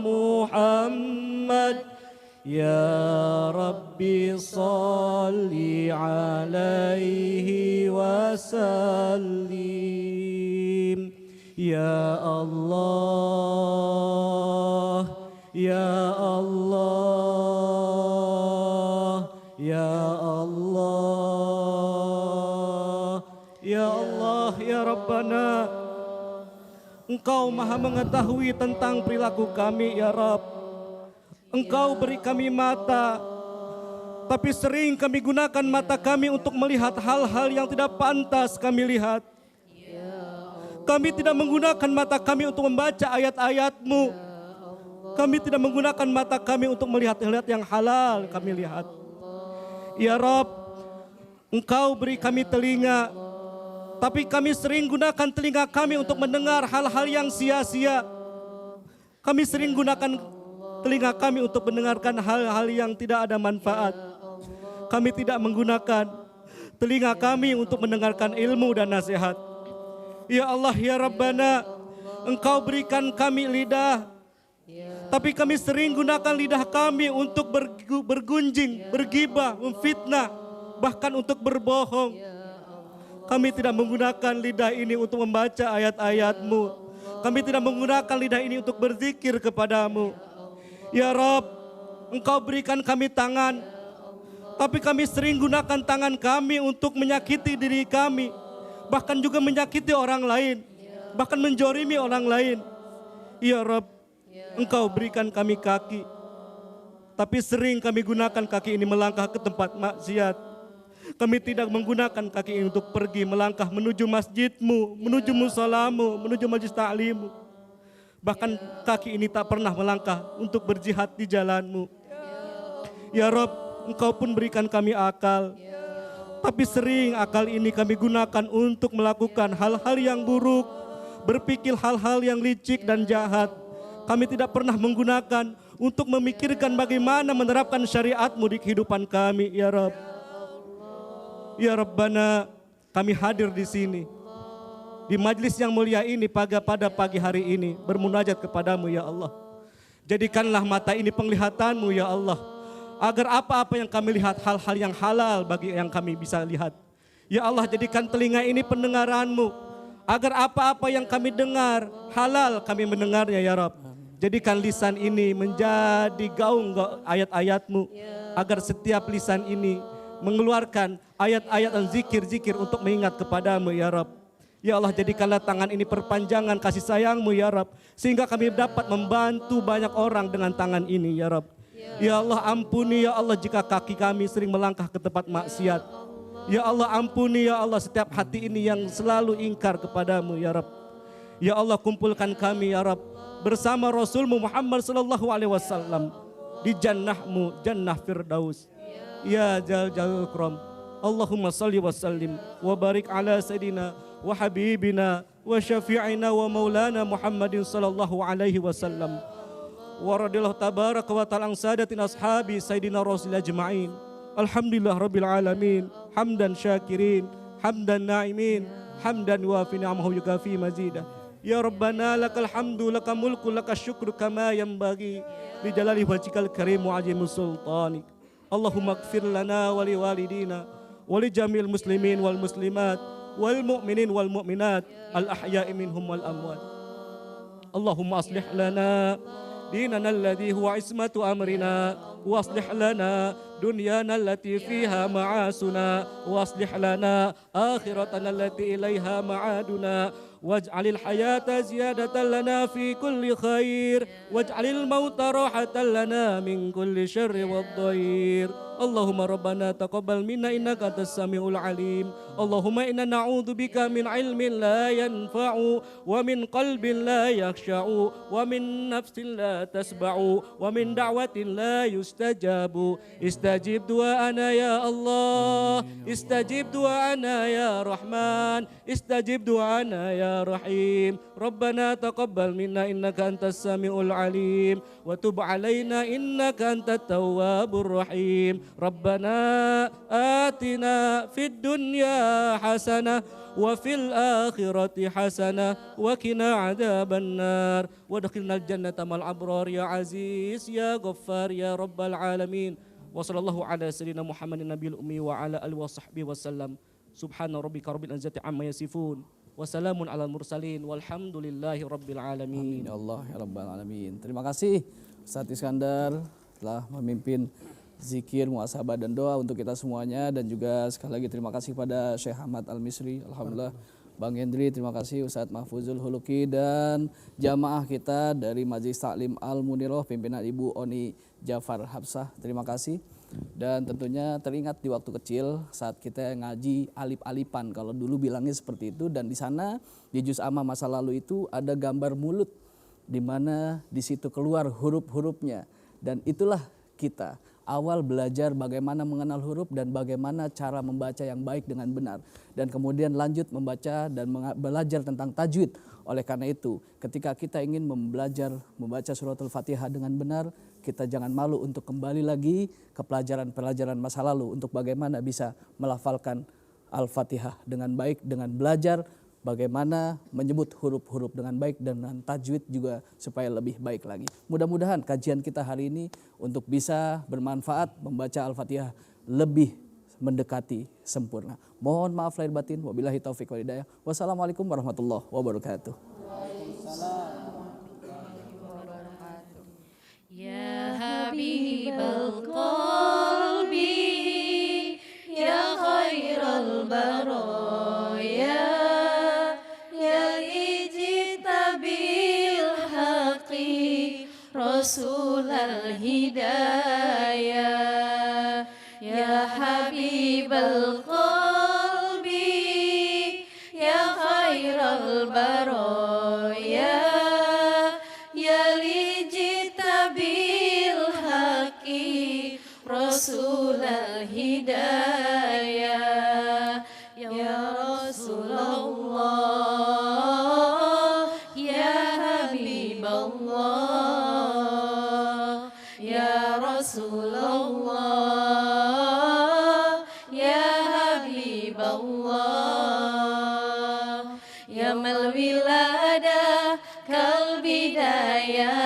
Muhammad. Ya Rabbi salli alaihi wasallim. Ya Allah, Ya Allah, Ya Allah, Ya Allah, Ya Rabbana. Engkau maha mengetahui tentang perilaku kami, Ya Rabb. Engkau beri kami mata, tapi sering kami gunakan mata kami untuk melihat hal-hal yang tidak pantas kami lihat. Kami tidak menggunakan mata kami untuk membaca ayat-ayat-Mu. Kami tidak menggunakan mata kami untuk melihat-lihat yang halal kami lihat. Ya Rabb, Engkau beri kami telinga, Tapi kami sering gunakan telinga kami untuk mendengar hal-hal yang sia-sia. Kami sering gunakan telinga kami untuk mendengarkan hal-hal yang tidak ada manfaat. Kami tidak menggunakan telinga kami untuk mendengarkan ilmu dan nasihat. Ya Allah, ya Rabbana, Engkau berikan kami lidah, tapi kami sering gunakan lidah kami untuk bergunjing, bergibah, memfitnah, bahkan untuk berbohong. Kami tidak menggunakan lidah ini untuk membaca ayat-ayat-Mu. Kami tidak menggunakan lidah ini untuk berzikir kepadamu. Ya Rabb, Engkau berikan kami tangan, tapi kami sering gunakan tangan kami untuk menyakiti diri kami, bahkan juga menyakiti orang lain, bahkan menjorimi orang lain. Ya Rabb, Engkau berikan kami kaki, tapi sering kami gunakan kaki ini melangkah ke tempat maksiat. Kami tidak menggunakan kaki ini untuk pergi melangkah menuju masjid-Mu, menuju musalamu, menuju majlis ta'lim-Mu. Bahkan kaki ini tak pernah melangkah untuk berjihad di jalan-Mu. Ya Rabb, Engkau pun berikan kami akal, tapi sering akal ini kami gunakan untuk melakukan hal-hal yang buruk, berpikir hal-hal yang licik dan jahat. Kami tidak pernah menggunakan untuk memikirkan bagaimana menerapkan syariat-Mu di kehidupan kami, ya Rabb. Ya Rabbana, kami hadir di sini, di majlis yang mulia ini pada pagi hari ini, bermunajat kepadamu ya Allah. Jadikanlah mata ini penglihatanmu ya Allah, agar apa-apa yang kami lihat hal-hal yang halal bagi yang kami bisa lihat. Ya Allah, jadikan telinga ini pendengaranmu, agar apa-apa yang kami dengar halal kami mendengarnya ya Rabb. Jadikan lisan ini menjadi gaung ayat-ayatmu, agar setiap lisan ini mengeluarkan ayat-ayat dan zikir-zikir untuk mengingat kepadamu ya Rabb. Ya Allah, jadikanlah tangan ini perpanjangan kasih sayang-Mu ya Rabb, sehingga kami dapat membantu banyak orang dengan tangan ini ya Rabb. Ya Allah, ampuni ya Allah jika kaki kami sering melangkah ke tempat maksiat. Ya Allah, ampuni ya Allah setiap hati ini yang selalu ingkar kepadamu ya Rabb. Ya Allah, kumpulkan kami ya Rabb bersama Rasul-Mu Muhammad sallallahu alaihi wasallam di jannah-Mu, jannah Firdaus. Ya Jalal Ikram. Allahumma salli wa sallim wa barik ala sayidina wa habibina wa syafi'ina wa maulana Muhammadin sallallahu alaihi wasallam. Wa radiyallahu tabaraka wa ta'ala an sadatin ashabi sayidina Rasul ajma'in. Alhamdulillah rabbil alamin. Hamdan syakirin, hamdan na'imin, hamdan wafi ni'amahu yukafi mazidah. Ya Rabbana lakal hamdu laka mulku laka syukru kama yanbaghi li jalali wajhikal karim wa azimus sultanik. Allahumma gfir lana wa li walidina wa li jamil muslimin wal muslimat wal mu'minin wal mu'minat al ahya'i minhum wal amwat. Allahumma aslih lana dinana alladhi huwa ismatu amrina wa aslih lana dunyana allati fiha ma'asuna wa aslih lana akhiratana allati ilaiha ma'aduna waj'alil hayata ziyadatan lana fi kulli khair waj'alil mauta rahatan lana min kulli syarri wadh-dhair. Allahumma rabbana taqabbal minna innaka antas samiul alim. Allahumma inna na'udzu bika min ilmin la yanfa'u wa min qalbin la yakhsha'u wa min nafsin la tasba'u wa min da'watin la yustajabu. Istajib du'ana ya Allah, istajib du'ana ya Rahman, istajib du'ana ya Rahim. Rabbana taqabbal minna innaka antas samiul alim wa tub alaina innaka antat tawwabur rahim. Rabbana atina fid dunya hasanah wa fil akhirati hasanah wa qina adzabannar wa adkhilnal jannata mal abrar ya aziz ya ghaffar ya rabbal alamin. Wa sallallahu ala sayyidina Muhammadin nabiyil ummi wa ala alihi wa sahbihi wasallam. Subhana rabbika rabbil izzati amma yasifun. Wassalamun alal mursalin walhamdulillahi rabbil alamin. Amin ya Allah ya rabbal alamin. Terima kasih Ustaz Iskandar telah memimpin zikir, muhasabah dan doa untuk kita semuanya, dan juga sekali lagi terima kasih pada Syekh Ahmad Al-Misri. Alhamdulillah. Bang Hendri, terima kasih. Ustadz Mahfuzul Huluki dan jamaah kita dari Majelis Taklim Al-Muniroh pimpinan Ibu Oni Jafar Hafsah, terima kasih. Dan tentunya teringat di waktu kecil saat kita ngaji alif-alifan, kalau dulu bilangnya seperti itu, dan di sana di juz amma masa lalu itu ada gambar mulut di mana di situ keluar huruf-hurufnya, dan itulah kita awal belajar bagaimana mengenal huruf dan bagaimana cara membaca yang baik dengan benar. Dan kemudian lanjut membaca dan belajar tentang tajwid. Oleh karena itu, ketika kita ingin belajar membaca surat Al-Fatihah dengan benar, kita jangan malu untuk kembali lagi ke pelajaran-pelajaran masa lalu untuk bagaimana bisa melafalkan Al-Fatihah dengan baik, dengan belajar bagaimana menyebut huruf-huruf dengan baik, dengan tajwid juga supaya lebih baik lagi. Mudah-mudahan kajian kita hari ini untuk bisa bermanfaat, membaca Al-Fatihah lebih mendekati sempurna. Mohon maaf lahir batin. Wabillahi taufiq wal hidayah. Wassalamualaikum warahmatullahi wabarakatuh. Ya Habibal Qalbi, ya khairal baraya, ya ijtabil haqi, Rasulal hidayah. Ya Habibal Qalbi, ya khairal baraya, ya lijtabil haqi, Rasulal hidayah. Ya Rasulullah, ya Habiballah, ya Rasulullah, ya Habiballah, ya mal wilada kal bidayah.